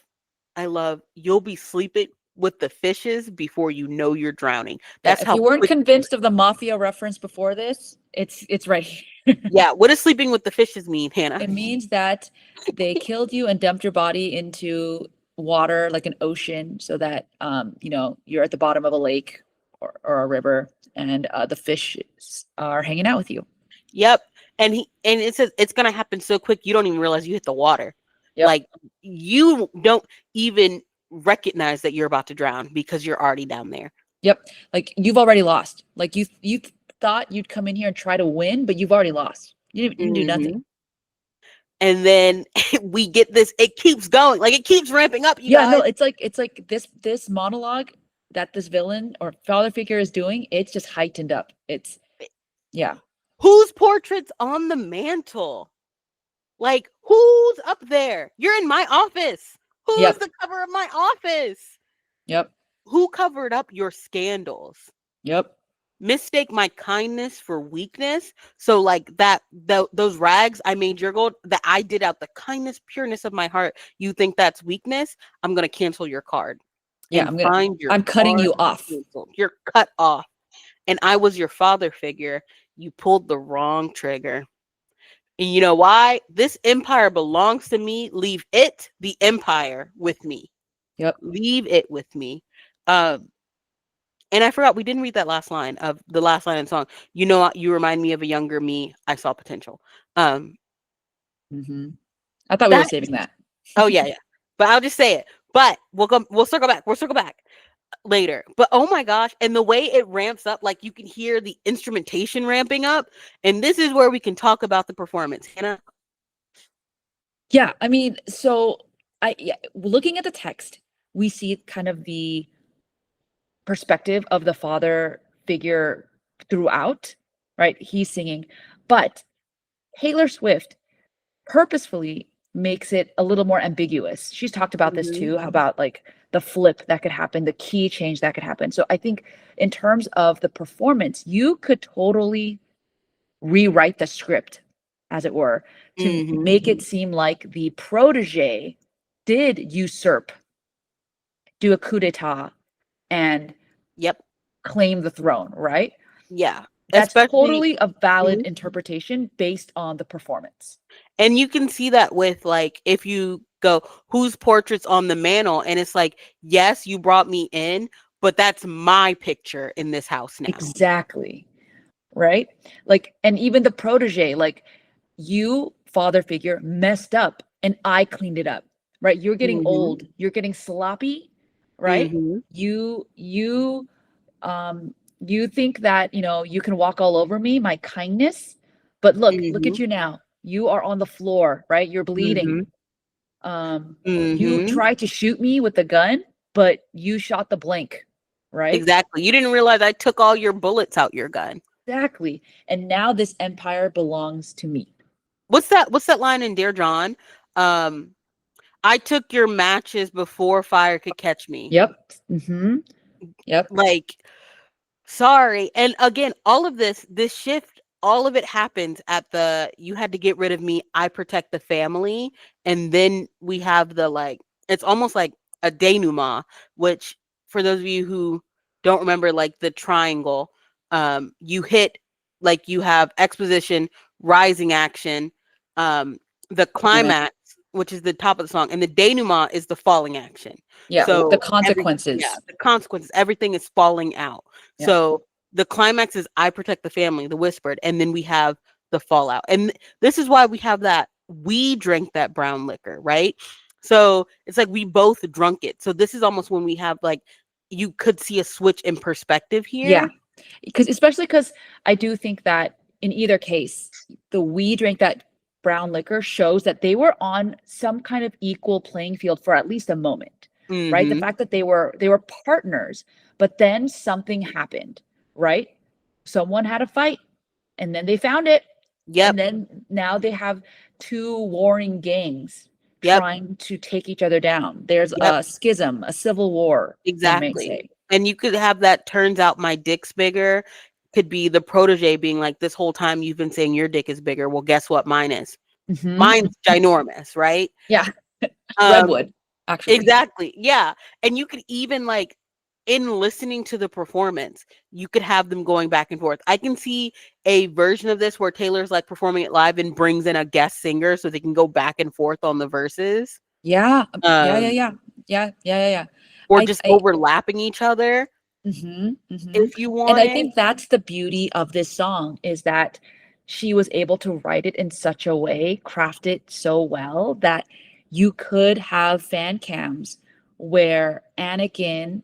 you'll be sleeping with the fishes before you know you're drowning. That's if how you weren't quick. convinced of the mafia reference before this, it's right here. Yeah, what does sleeping with the fishes mean, Hannah? It means that they killed you and dumped your body into water, like an ocean, so that you're at the bottom of a lake or a river, and the fish are hanging out with you. Yep. And it says it's gonna happen so quick you don't even realize you hit the water. Yep. Like, you don't even recognize that you're about to drown because you're already down there. Yep. Like, you've already lost. Like, you thought you'd come in here and try to win, but you've already lost. You didn't do nothing. And then we get this, it keeps going, like it keeps ramping up, you Yeah, guys. no, it's like this monologue that this villain or father figure is doing, it's just heightened up. Yeah. Whose portrait's on the mantle? Like, who's up there? You're in my office. Who's Yep. the cover of my office? Yep. Who covered up your scandals? Yep. Mistake my kindness for weakness. So like those rags I made your gold, that I did out the kindness, pureness of my heart. You think that's weakness? I'm gonna cancel your card. Yeah, I'm cutting you off. Canceled. You're cut off. And I was your father figure. You pulled the wrong trigger. And you know why? This empire belongs to me. Leave it, the empire, with me. Yep. Leave it with me. And I forgot, we didn't read that last line of the last line in the song. You know, you remind me of a younger me. I saw potential. I thought we were saving that. Oh yeah. But I'll just say it. But we'll circle back. We'll circle back later. But oh my gosh, and the way it ramps up, like you can hear the instrumentation ramping up, and this is where we can talk about the performance. Hannah? Yeah, I mean, so looking at the text, we see kind of the perspective of the father figure throughout, right? He's singing, but Taylor Swift purposefully makes it a little more ambiguous. She's talked about this too, about like the flip that could happen, the key change that could happen. So I think in terms of the performance, you could totally rewrite the script, as it were, to make it seem like the protege did usurp, do a coup d'etat, and claim the throne, right? Yeah. That's totally a valid interpretation based on the performance. And you can see that with, like, if you go, whose portrait's on the mantle? And it's like, yes, you brought me in, but that's my picture in this house now. Exactly. Right? Like, and even the protege, like, you, father figure, messed up and I cleaned it up. right? You're getting Mhm. old, you're getting sloppy, right? Mhm. You um you think that, you can walk all over me, my kindness, but look Mhm. at you now. You are on the floor, right? You're bleeding. Mhm. Um, you Mhm. tried to shoot me with a gun, but you shot the blank, right? Exactly. You didn't realize I took all your bullets out your gun. Exactly. And now this empire belongs to me. What's that line in Dear John? Um, I took your matches before fire could catch me. Yep. Mm-hmm. Yep. Like, sorry. And again, all of this shift, all of it happens at the you had to get rid of me, I protect the family. And then we have the like, it's almost like a denouement, which for those of you who don't remember, like the triangle, you hit, like you have exposition, rising action, um, the Climax. climax, which is the top of the song, and the denouement is the falling action. Yeah. The So consequences. the consequences, everything is falling out. Yeah. So the climax is I protect the family, the whispered, and then we have the fallout. And this is why we have that we drank that brown liquor, right? So it's like we both drunk it. So this is almost when we have like you could see a switch in perspective Yeah. here. Especially because I do think that in either case, the we drank that brown liquor shows that they were on some kind of equal playing field for at least a moment, right? The Mm-hmm. fact that they were partners, but then something happened, right? Someone had a fight, and then they found it, and Yep. then now they have two warring gangs Yep. trying to take each other down. There's Yep. a schism, a civil war, one may Exactly. say. And you could have that turns out my dick's bigger. Could be the protege being like, this whole time you've been saying your dick is bigger. Well, guess what? Mine is. Hmm. Mine's ginormous, right? Yeah. Um, Redwood, actually. exactly. Yeah. And you could even like in listening to the performance, you could have them going back and forth. I can see a version of this where Taylor's like performing it live and brings in a guest singer so they can go back and forth on the verses. Yeah. Yeah, yeah, Um, yeah. Yeah, yeah, yeah, yeah. or I just I overlapping each other mhm, mhm. if you And I wanted. think that's the beauty of this song is that she was able to write it in such a way, craft it so well that you could have fan cams where Anakin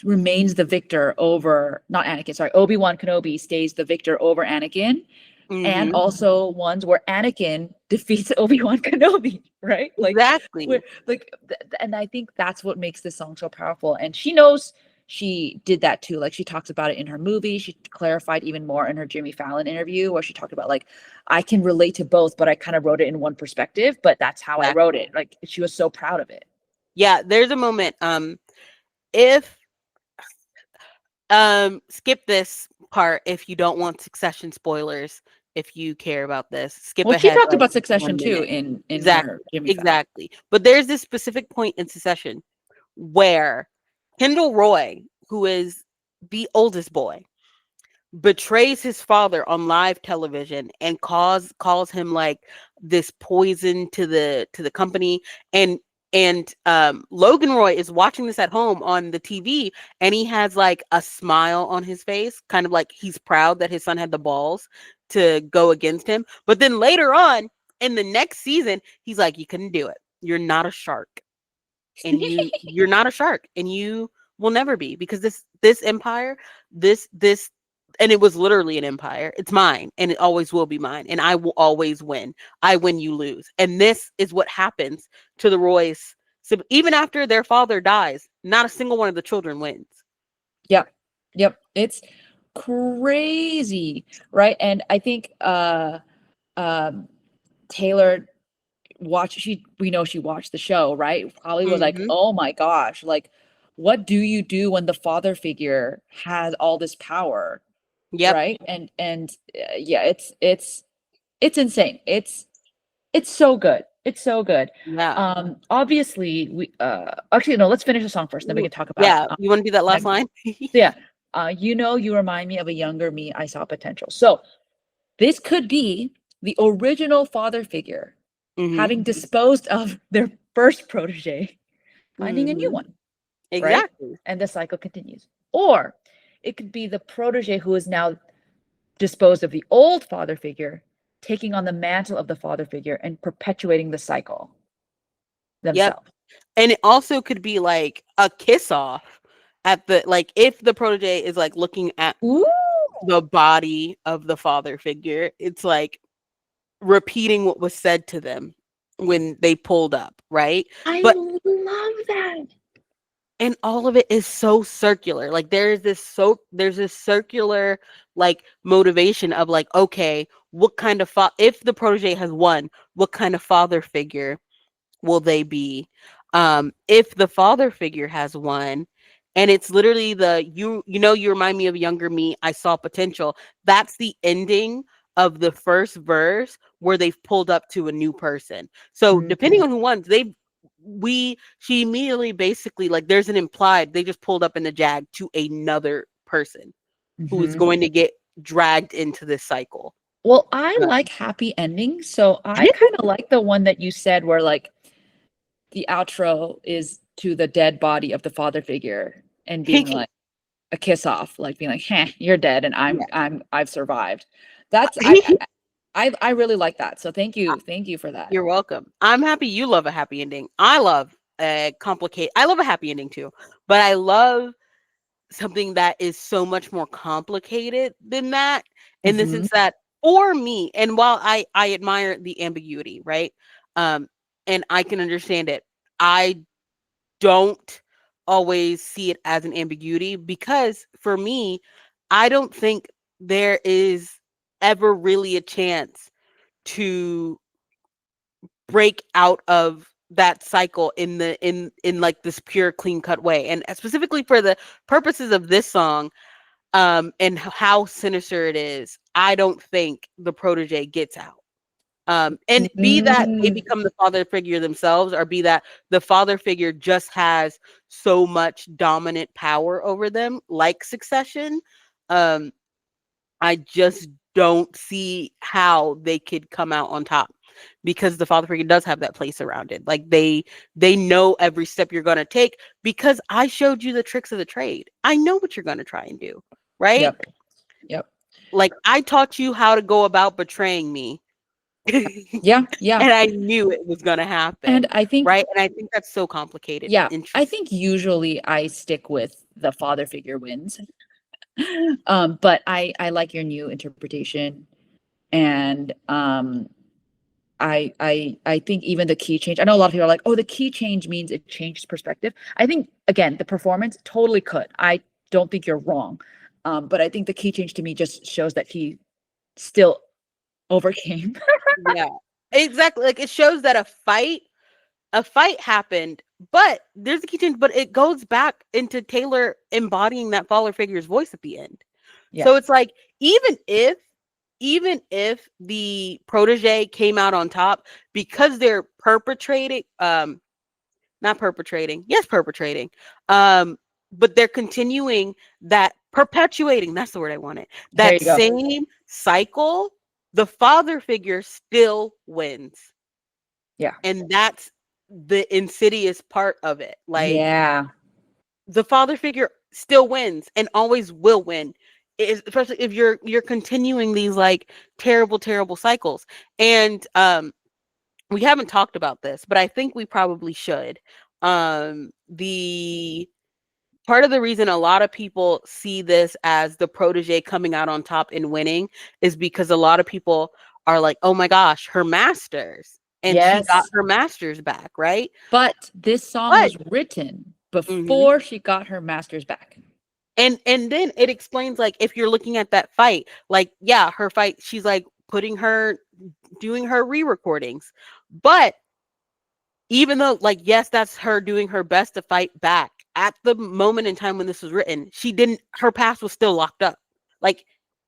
remains the victor over, not Anakin, sorry, Obi-Wan Kenobi stays the victor over Anakin, and Hmm. also ones where Anakin defeats Obi-Wan Kenobi, right? Exactly. And I think that's what makes this song so powerful. And she knows she did that too. Like she talks about it in her movie. She clarified even more in her Jimmy Fallon interview where she talked about like, I can relate to both, but I kind of wrote it in one perspective, but that's how I wrote Exactly. it. Like she was so proud of it. Yeah, there's a moment. If skip this part if you don't want Succession spoilers. If you care about this, skip Well, she ahead talked like about Succession one too minute. in her Exactly. Jimmy Fallon. Exactly. But there's this specific point in Succession where Kendall Roy, who is the oldest boy, betrays his father on live television and calls him like this poison to the company. And Logan Roy is watching this at home on the TV, and he has like a smile on his face, kind of like he's proud that his son had the balls to go against him. But then later on in the next season, he's like, you couldn't do it, you're not a shark, and you're not a shark, and you will never be, because this empire, this and it was literally an empire, it's mine and it always will be mine, and I will always win. I win, you lose. And this is what happens to the Royce. So even after their father dies, not a single one of the children wins. Yep. Yep. It's crazy, right? And I think um Taylor we know she watched the show, right? Probably was like, Hmm. "Oh my gosh, like what do you do when the father figure has all this power?" Yep. Right? And yeah, it's insane. It's so good. It's so good. Yeah. Obviously we actually no, let's finish the song first, then we Ooh. can talk about Yeah, you want to do that last next. line? So yeah, you remind me of a younger me. I saw potential. So this could be the original father figure Hmm. having disposed of their first protege, finding a new Hmm. one, right? Exactly. And the cycle continues. Or it could be the protege who is now disposed of the old father figure, taking on the mantle of the father figure and perpetuating the cycle. Yep. themselves. And it also could be like a kiss off at the, like, if the protege is like looking at Ooh, the body of the father figure, it's like repeating what was said to them when they pulled up, right? I But love that. and all of it is so circular. Like there's this circular like motivation of like, okay, what kind of if the protege has won, what kind of father figure will they be? If the father figure has one, and it's literally you remind me of younger me, I saw potential. That's the ending of the first verse where they've pulled up to a new person. So depending Mm-hmm. on who won, she immediately basically, like, there's an implied they just pulled up in the jag to another person who is going to get dragged into this cycle. Well, I Uh, like happy endings, so I kind of like the one that you said where like the outro is to the dead body of the father figure and being like a kiss off, like being like, "Heh, you're dead, and yeah. I've survived." That's I really like that. So thank you for that. You're welcome. I'm happy you love a happy ending. I love a complicate. I love a happy ending too, but I love something that is so much more complicated than that. In the Hmm. sense that, for me, and while I admire the ambiguity, right, um, and I can understand it, I don't always see it as an ambiguity because for me, I don't think there is ever really a chance to break out of that cycle in like this pure clean cut way, and specifically for the purposes of this song, and how sinister it is, I don't think the protege gets out, and be that they Mm, become the father figure themselves, or be that the father figure just has so much dominant power over them, like Succession. um I just don't see how they could come out on top, because the father figure does have that place around it. Like they know every step you're going to take, because I showed you the tricks of the trade. I know what you're going to try and do, right? yep, yep. Like I taught you how to go about betraying me. Yeah, yeah. And I knew it was going to And happen, I think, right? And I think that's so complicated and yeah, I interesting. think usually I stick with the father figure wins. But I like your new interpretation. And I think even the key change. I know a lot of people are like, "Oh, the key change means it changes perspective." I think again, the performance totally could. I don't think you're wrong. But I think the key change to me just shows that he still overcame. Yeah, exactly. Like it shows that a fight happened, but there's a key change, but it goes back into Taylor embodying that father figure's voice at the end. Yeah. So it's like, even if the protege came out on top, because they're perpetrating, not perpetrating, yes, perpetrating, um but they're continuing that, perpetuating, that's the word I wanted, There that you go. same cycle, the father figure still wins. Yeah. And that's the insidious part of it. Like, Yeah. the father figure still wins and always will win, especially if you're continuing these like terrible, terrible cycles. And we haven't talked about this, but I think we probably should. The part of the reason a lot of people see this as the protege coming out on top and winning is because a lot of people are like, oh my gosh, her masters, and she got Yes. her masters back, right? But this song But was written mhm. before she got her master's back. And then it explains, like, if you're looking at that fight, like, yeah, her fight, she's like doing her re-recordings, but even though, like, yes, that's her doing her best to fight back, at the moment in time when this was written, she didn't her past was still locked up. Like,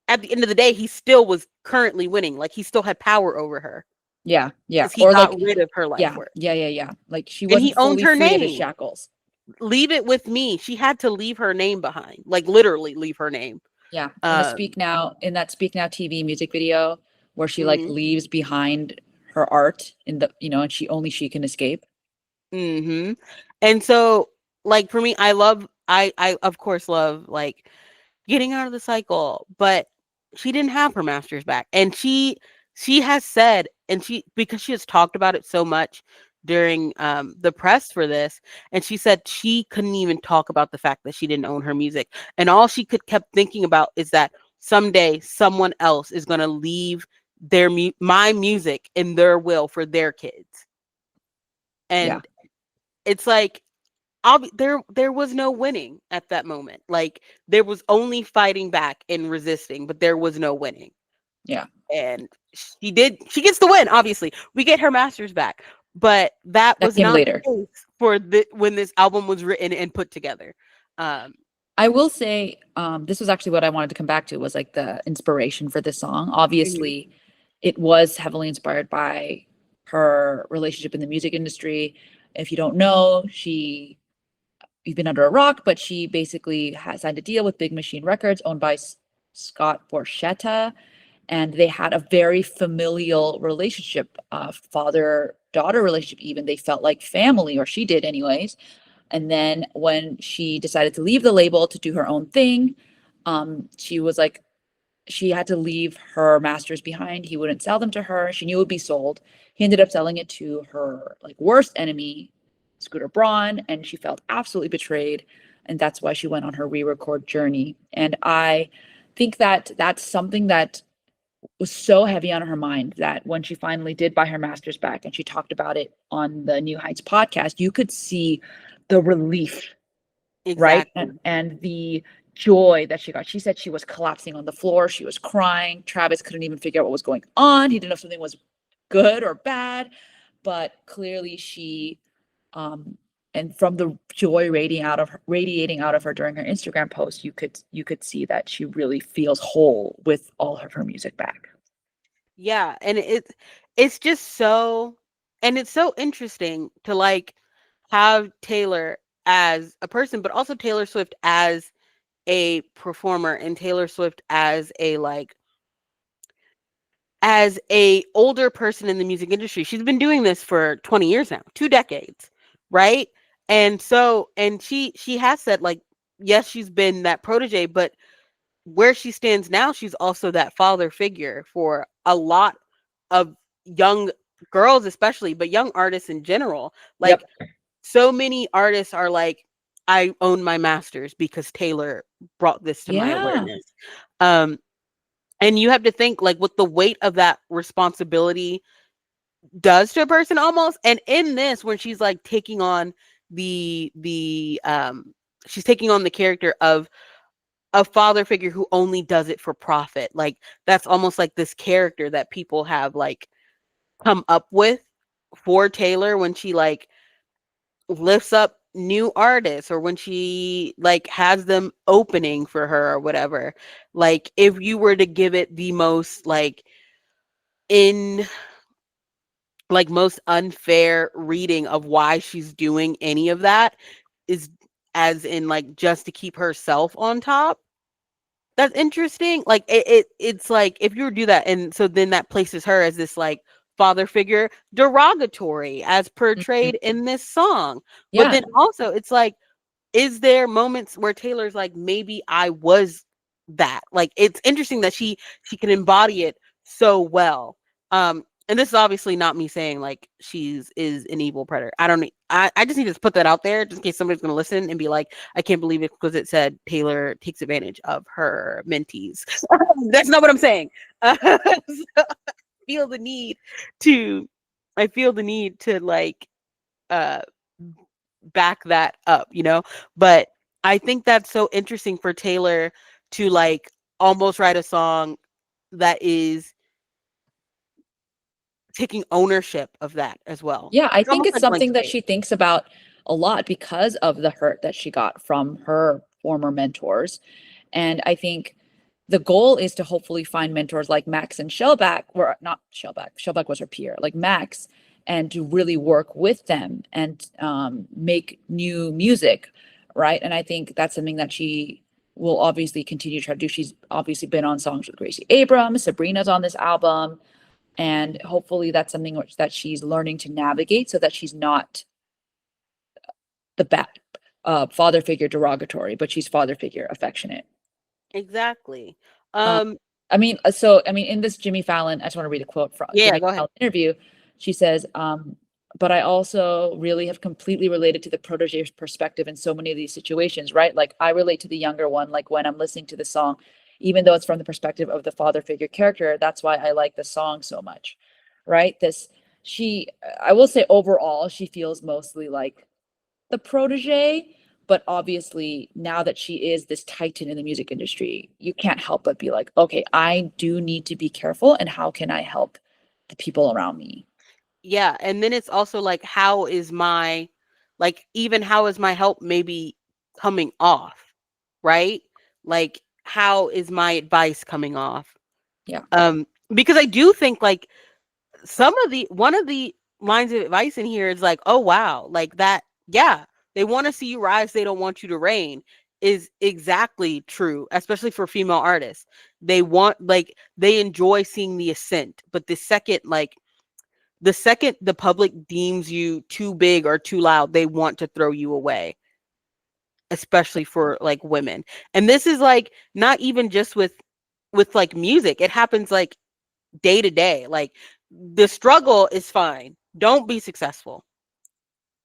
at the end of the day, he still was currently winning. Like, he still had power over her Yeah. Yeah. because he Or got like, rid of her life yeah. work, Yeah. Yeah. Yeah. Like she and he wasn't owned fully her free of his name. shackles. Leave it with me. She had to leave her name behind, like literally leave her name. Yeah. Um, In that Speak Now TV music video where she like mhm. leaves behind her art in the, and she can escape. Mhm. And so, like, for me, I of course love, like, getting out of the cycle, but she didn't have her master's back. And she has said, and she because she has talked about it so much, during the press for this, and she said she couldn't even talk about the fact that she didn't own her music, and all she could kept thinking about is that someday someone else is going to leave my music in their will for their kids. Yeah. And it's like there was no winning at that moment. Like there was only fighting back and resisting, but there was no winning. Yeah. And she gets the win. Obviously we get her masters back, but that That was came not later. the case for when this album was written and put together. um I will say, this was actually what I wanted to come back to, was like the inspiration for this song. mhm, Obviously, it was heavily inspired by her relationship in the music industry. If you don't know, you've been under a rock, but she basically has signed a deal with Big Machine Records, owned by Scott Borchetta, and they had a very familial relationship, father-daughter relationship. Even they felt like family, or she did, anyways. And then when she decided to leave the label to do her own thing, she was like, she had to leave her masters behind. He wouldn't sell them to her. She knew it would be sold. He ended up selling it to her like worst enemy, Scooter Braun, and she felt absolutely betrayed. And that's why she went on her re-record journey. And I think that that's something that was so heavy on her mind, that when she finally did buy her master's back and she talked about it on the New Heights podcast, you could see the relief, right? And, exactly. and the joy that she got. She said she was collapsing on the floor. She was crying. Travis couldn't even figure out what was going on. He didn't know if something was good or bad, but clearly she, um, and from the joy radiating out of her during her Instagram post, you could see that she really feels whole with all of her music back. Yeah, and it's just so, and it's so interesting to like have Taylor as a person, but also Taylor Swift as a performer, and Taylor Swift as a like as a older person in the music industry. She's been doing this for 20 years now, 2 decades, right? And so, and she has said like, yes, she's been that protege, but where she stands now, she's also that father figure for a lot of young girls, especially, but young artists in general. Like, Yep. so many artists are like, I own my masters because Taylor brought this to my Yeah. awareness. Um, and you have to think like what the weight of that responsibility does to a person almost. And in this, when she's like taking on the she's taking on the character of a father figure who only does it for profit. Like that's almost like this character that people have like come up with for Taylor when she like lifts up new artists or when she like has them opening for her or whatever. Like if you were to give it the most in most unfair reading of why she's doing any of that is as in like just to keep herself on top. That's interesting. Like it's like if you were to do that, and so then that places her as this like father figure, derogatory as Mhm. portrayed in this song. But Yeah. then also it's like, is there moments where Taylor's like, maybe I was that? Like it's interesting that she can embody it so well. And this is obviously not me saying like she's is an evil predator. I don't I just need to put that out there just in case somebody's gonna listen and be like, I can't believe it because it said Taylor takes advantage of her mentees. That's not what I'm saying. So feel the need to I feel the need to like uh back that up, you know? But I think that's so interesting for Taylor to like almost write a song that is taking ownership of that as well. Yeah, I It's think almost it's like blank something that slate. she thinks about a lot because of the hurt that she got from her former mentors. And I think the goal is to hopefully find mentors like Max and Shellback, or not Shellback, Shellback was her peer, like Max, and to really work with them and make new music, right? And I think that's something that she will obviously continue to try to do. She's obviously been on songs with Gracie Abrams, Sabrina's on this album, and hopefully that's something that she's learning to navigate so that she's not the bad father figure derogatory, but she's father figure affectionate. Exactly. Um, Um, I mean, in this Jimmy Fallon, I just want to read a quote from yeah, Jimmy go ahead. Fallon interview. She says, but I also really have completely related to the protege's perspective in so many of these situations, right? Like I relate to the younger one, like when I'm listening to the song, even though it's from the perspective of the father figure character, that's why I like the song so much, right? I will say overall, she feels mostly like the protege, but obviously now that she is this titan in the music industry, you can't help but be like, okay, I do need to be careful, and how can I help the people around me? Yeah, and then it's also like how is my even how is my help maybe coming off, right? Like how is my advice coming off? Yeah. Because I do think like one of the lines of advice in here is like, oh wow, like that, yeah, they want to see you rise, they don't want you to reign, is exactly true, especially for female artists. They want like they enjoy seeing the ascent, but the second the public deems you too big or too loud, they want to throw you away, especially for like women. And this is like not even just with like music. It happens like day to day. Like the struggle is fine. Don't be successful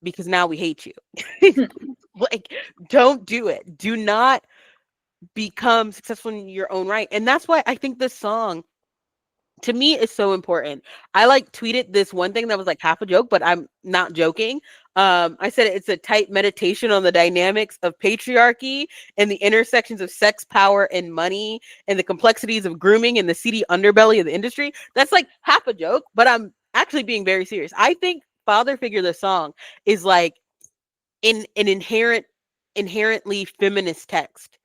because now we hate you. Like don't do it. Do not become successful in your own right. And that's why I think this song to me is so important. I like tweeted this one thing that was like half a joke, but I'm not joking. I said it's a tight meditation on the dynamics of patriarchy and the intersections of sex, power, and money, and the complexities of grooming and the seedy underbelly of the industry. That's like half a joke, but I'm actually being very serious. I think Father Figure, the song, is like in an inherently feminist text,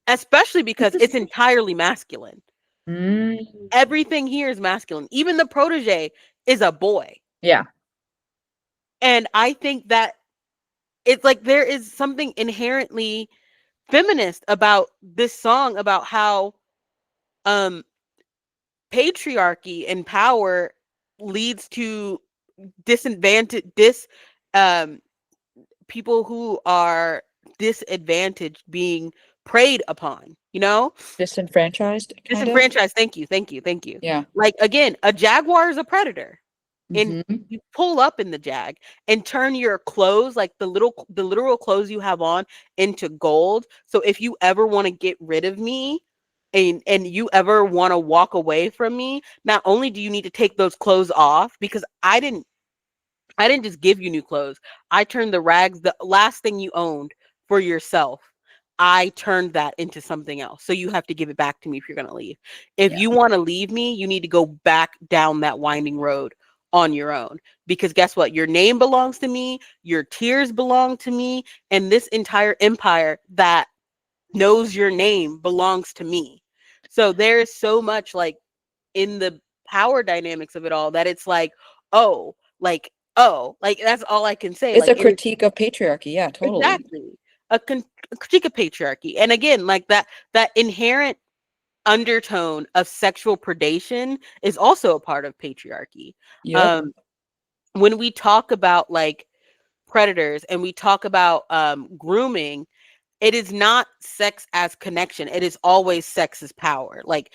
especially This because is it's entirely masculine. mm, Everything here is masculine. Even the protege is a boy. yeah, And I think that it's like there is something inherently feminist about this song, about how um patriarchy and power leads to disadvantage dis um people who are disadvantaged being preyed upon, you know? disenfranchised, kind of. Disenfranchised. Thank you, thank you, thank you. Yeah. Like again, a jaguar is a predator. And Hmm. you pull up in the jag and turn your clothes, like the literal clothes you have on, into gold. So if you ever want to get rid of me and you ever want to walk away from me, not only do you need to take those clothes off, because I didn't just give you new clothes. I turned the rags, the last thing you owned, for yourself. I turned that into something else. So you have to give it back to me if you're going to leave. If Yeah. you want to leave me, you need to go back down that winding road on your own. Because guess what? Your name belongs to me, your tears belong to me, and this entire empire that knows your name belongs to me. So there is so much like in the power dynamics of it all that it's like, oh, like that's all I can say. It's Like a it is critique of patriarchy. Yeah, totally. exactly a critique of patriarchy. And again, like that inherent undertone of sexual predation is also a part of patriarchy. Yep. Um, when we talk about like predators and we talk about grooming, it is not sex as connection. It is always sex as power. Like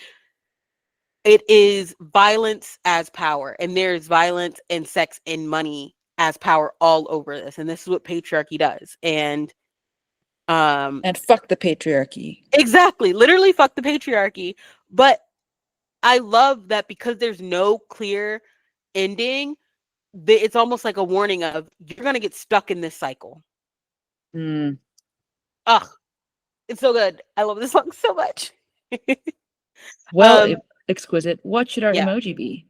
it is violence as power, and there's violence and sex and money as power all over this, and this is what patriarchy does. And um And fuck the patriarchy. exactly, literally fuck the patriarchy. But I love that because there's no clear ending, it's almost like a warning of you're gonna get stuck in this cycle. Mm. Ugh, it's so good. I love this song so much. Well, um exquisite. What should our yeah. emoji be?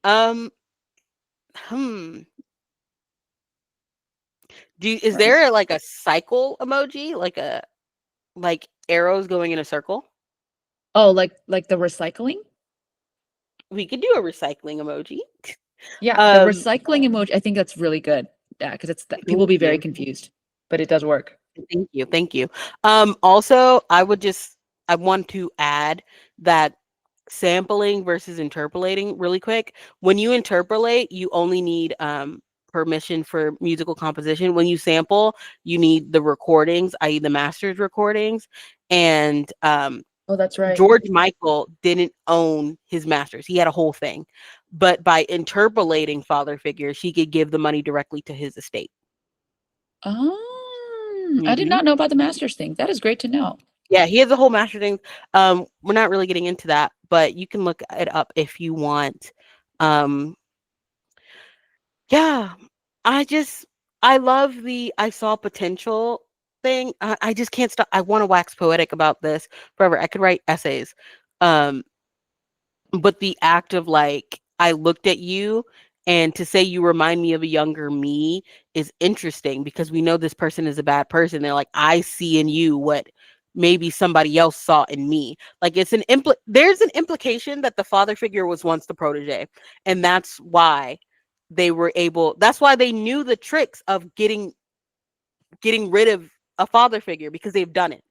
um hmm is Or there like a cycle emoji, like a like arrows going in a circle? oh, like the recycling? We could do a recycling emoji. Yeah, the Um, recycling emoji. I think that's really good. Yeah, because it's that people thank will be very you. confused, but it does work. Thank you. Thank you. Also, I want to add that sampling versus interpolating really quick. When you interpolate, you only need permission for musical composition. When you sample, you need the recordings, i.e. the master's recordings. And Oh, that's right. George Michael didn't own his masters. He had a whole thing. but by interpolating father figure, she could give the money directly to his estate. I did Hmm. not know about the master's thing. That is great to know. Yeah, he has a whole master thing. We're not really getting into that, but you can look it up if you want. Um, yeah, I just I love the I saw potential thing. I just can't stop. I want to wax poetic about this forever. I could write essays. Um, but the act of like I looked at you and to say you remind me of a younger me is interesting because we know this person is a bad person. They're like, I see in you what maybe somebody else saw in me. Like it's there's an implication that the father figure was once the protege. And that's why they knew the tricks of getting rid of a father figure because they've done it,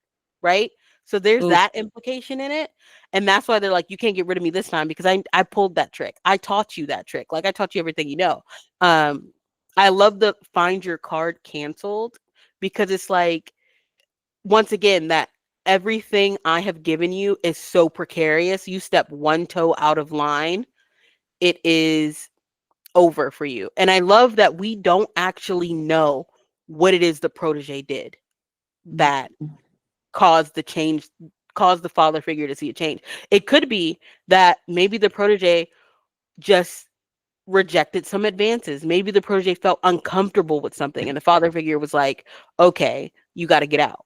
right? So there's Oof. that implication in it. And that's why they're like, you can't get rid of me this time because I pulled that trick. I taught you that trick. Like I taught you everything you know. Um, I love the find your card canceled because it's like, once again, that everything I have given you is so precarious. You step one toe out of line, it is over for you. And I love that we don't actually know what it is the protege did that caused the change, caused the father figure to see a change. It could be that maybe the protege just rejected some advances. Maybe the protege felt uncomfortable with something and the father figure was like, okay, you got to get out.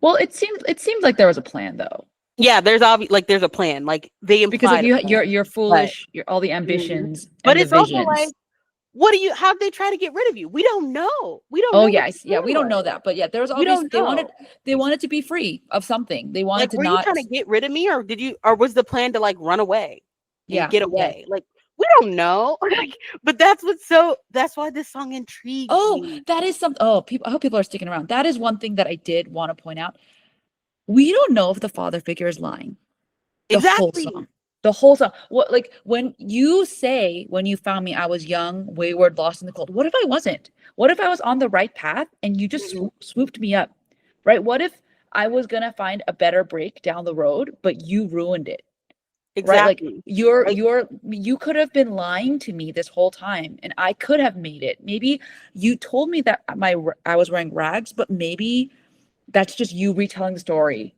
Well, it seemed like there was a plan though. Yeah, there's a plan. Like they Because if implied a plan. you're But foolish, you're all the mhm. ambitions But and the it's also like, visions. how'd they try to get rid of you? We don't know. We don't Oh know what yes, the yeah, plan we don't was. know that, but yeah, there was We obvious don't know. they wanted to be free of something. They wanted Like, to were you not. trying to get rid of me, or was the plan to like run away and Yeah, get yeah. away? Like, we don't know. Like, but that's why this song intrigues Oh, me. that is some. Oh, people. I hope people are sticking around. That is one thing that I did want to point out. We don't know if the father figure is lying. The whole Exactly. song. The whole song. What like when you say when you found me, I was young, wayward, lost in the cold. What if I wasn't? What if I was on the right path and you just Mhm. swooped me up? Right? What if I was gonna find a better break down the road, but you ruined it? Right? Like Exactly. Like, you could have been lying to me this whole time and I could have made it. Maybe you told me that I was wearing rags, but maybe that's just you retelling the story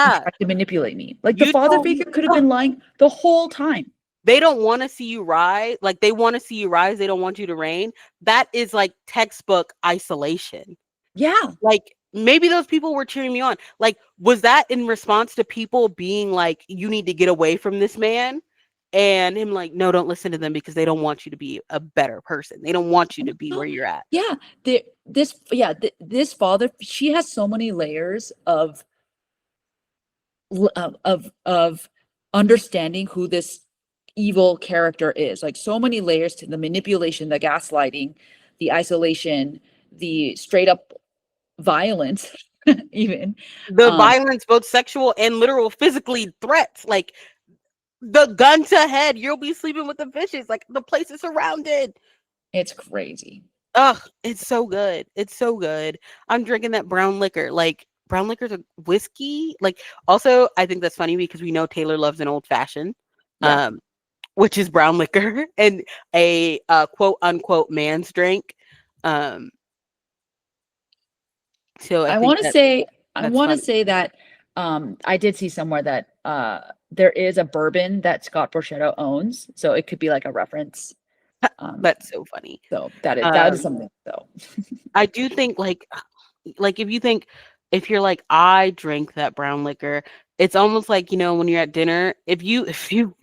and yeah, trying to manipulate me. Like the you father told me. figure could have been lying the whole time. They don't want to see you rise. Like they want to see you rise. They don't want you to reign. That is like textbook isolation. Yeah. Like maybe those people were cheering me on. Like, was that in response to people being like, you need to get away from this man? And him like, no, don't listen to them because they don't want you to be a better person. They don't want you to be Oh, where you're at. yeah. This father, she has so many layers of understanding who this evil character is. Like so many layers to the manipulation, the gaslighting, the isolation, the straight up violence, even. The Um, violence, both sexual and literal, physically threats, like the gun to head, you'll be sleeping with the fishes, like the place is surrounded. it's crazy. Ugh, it's so good. It's so good. I'm drinking that brown liquor. Like brown liquor's a whiskey. Like also, I think that's funny because we know Taylor loves an old fashioned, Yeah. um, which is brown liquor and a quote unquote man's drink. Um, so I I think want to that say I that's want to funny. say that I did see somewhere that there is a bourbon that Scott Borchetto owns, so it could be like a reference. Um, That's so funny. so that is Um, something. So I do think like if you think if you're like I drink that brown liquor, it's almost like when you're at dinner, if you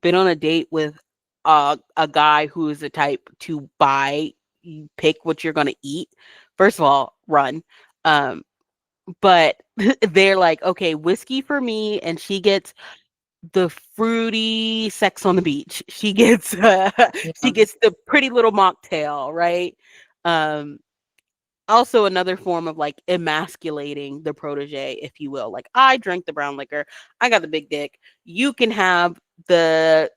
been on a date with a guy who is the type to pick what you're gonna eat. First of all, run. Um, but they're like, okay, whiskey for me, and she gets the fruity Sex on the Beach. She gets she yeah. gets the pretty little mocktail, right? Um, also another form of like emasculating the protege, if you will. Like I drank the brown liquor, I got the big dick. You can have the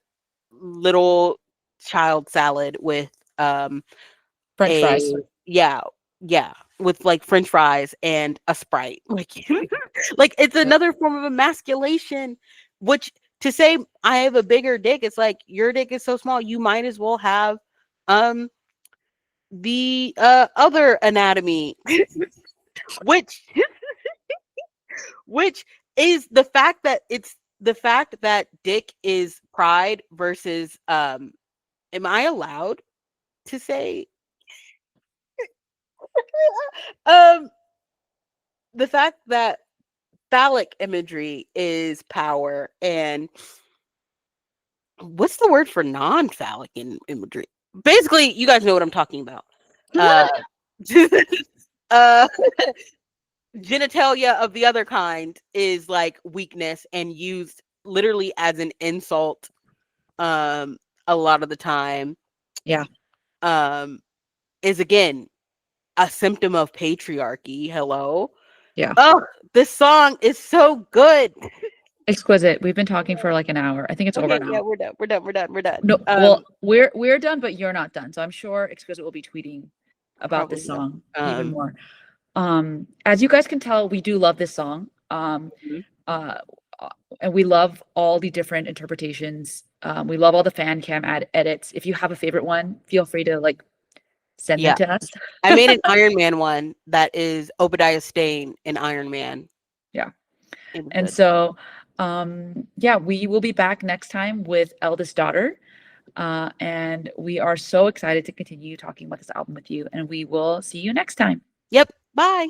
little child salad with French a fries. yeah, yeah, with like French fries and a Sprite. Like like it's Yeah. another form of emasculation, which to say I have a bigger dick, it's like your dick is so small, you might as well have um the other anatomy, which which is the fact that dick is pride versus am I allowed to say um the fact that phallic imagery is power, and what's the word for non-phallic imagery? Basically, you guys know what I'm talking about. Uh, uh, genitalia of the other kind is like weakness and used literally as an insult. A lot of the time, Yeah. um, is again a symptom of patriarchy. Hello. Yeah. Oh, this song is so good. Exquisite. We've been talking for like an hour. I think it's over Okay, yeah, now. we're done. We're done. We're done. We're done. No, well, we're done, but you're not done. So I'm sure Exquisite will be tweeting about this Probably not. song even more. As you guys can tell, we do love this song. Mhm. Uh, and we love all the different interpretations. We love all the fan cam edits. If you have a favorite one, feel free to like send them Yeah, to us. I made an Iron Man one that is Obadiah Stane in Iron Man. Yeah. It was And good. so, yeah, we will be back next time with Eldest Daughter. And we are so excited to continue talking about this album with you. And we will see you next time. Yep. Bye.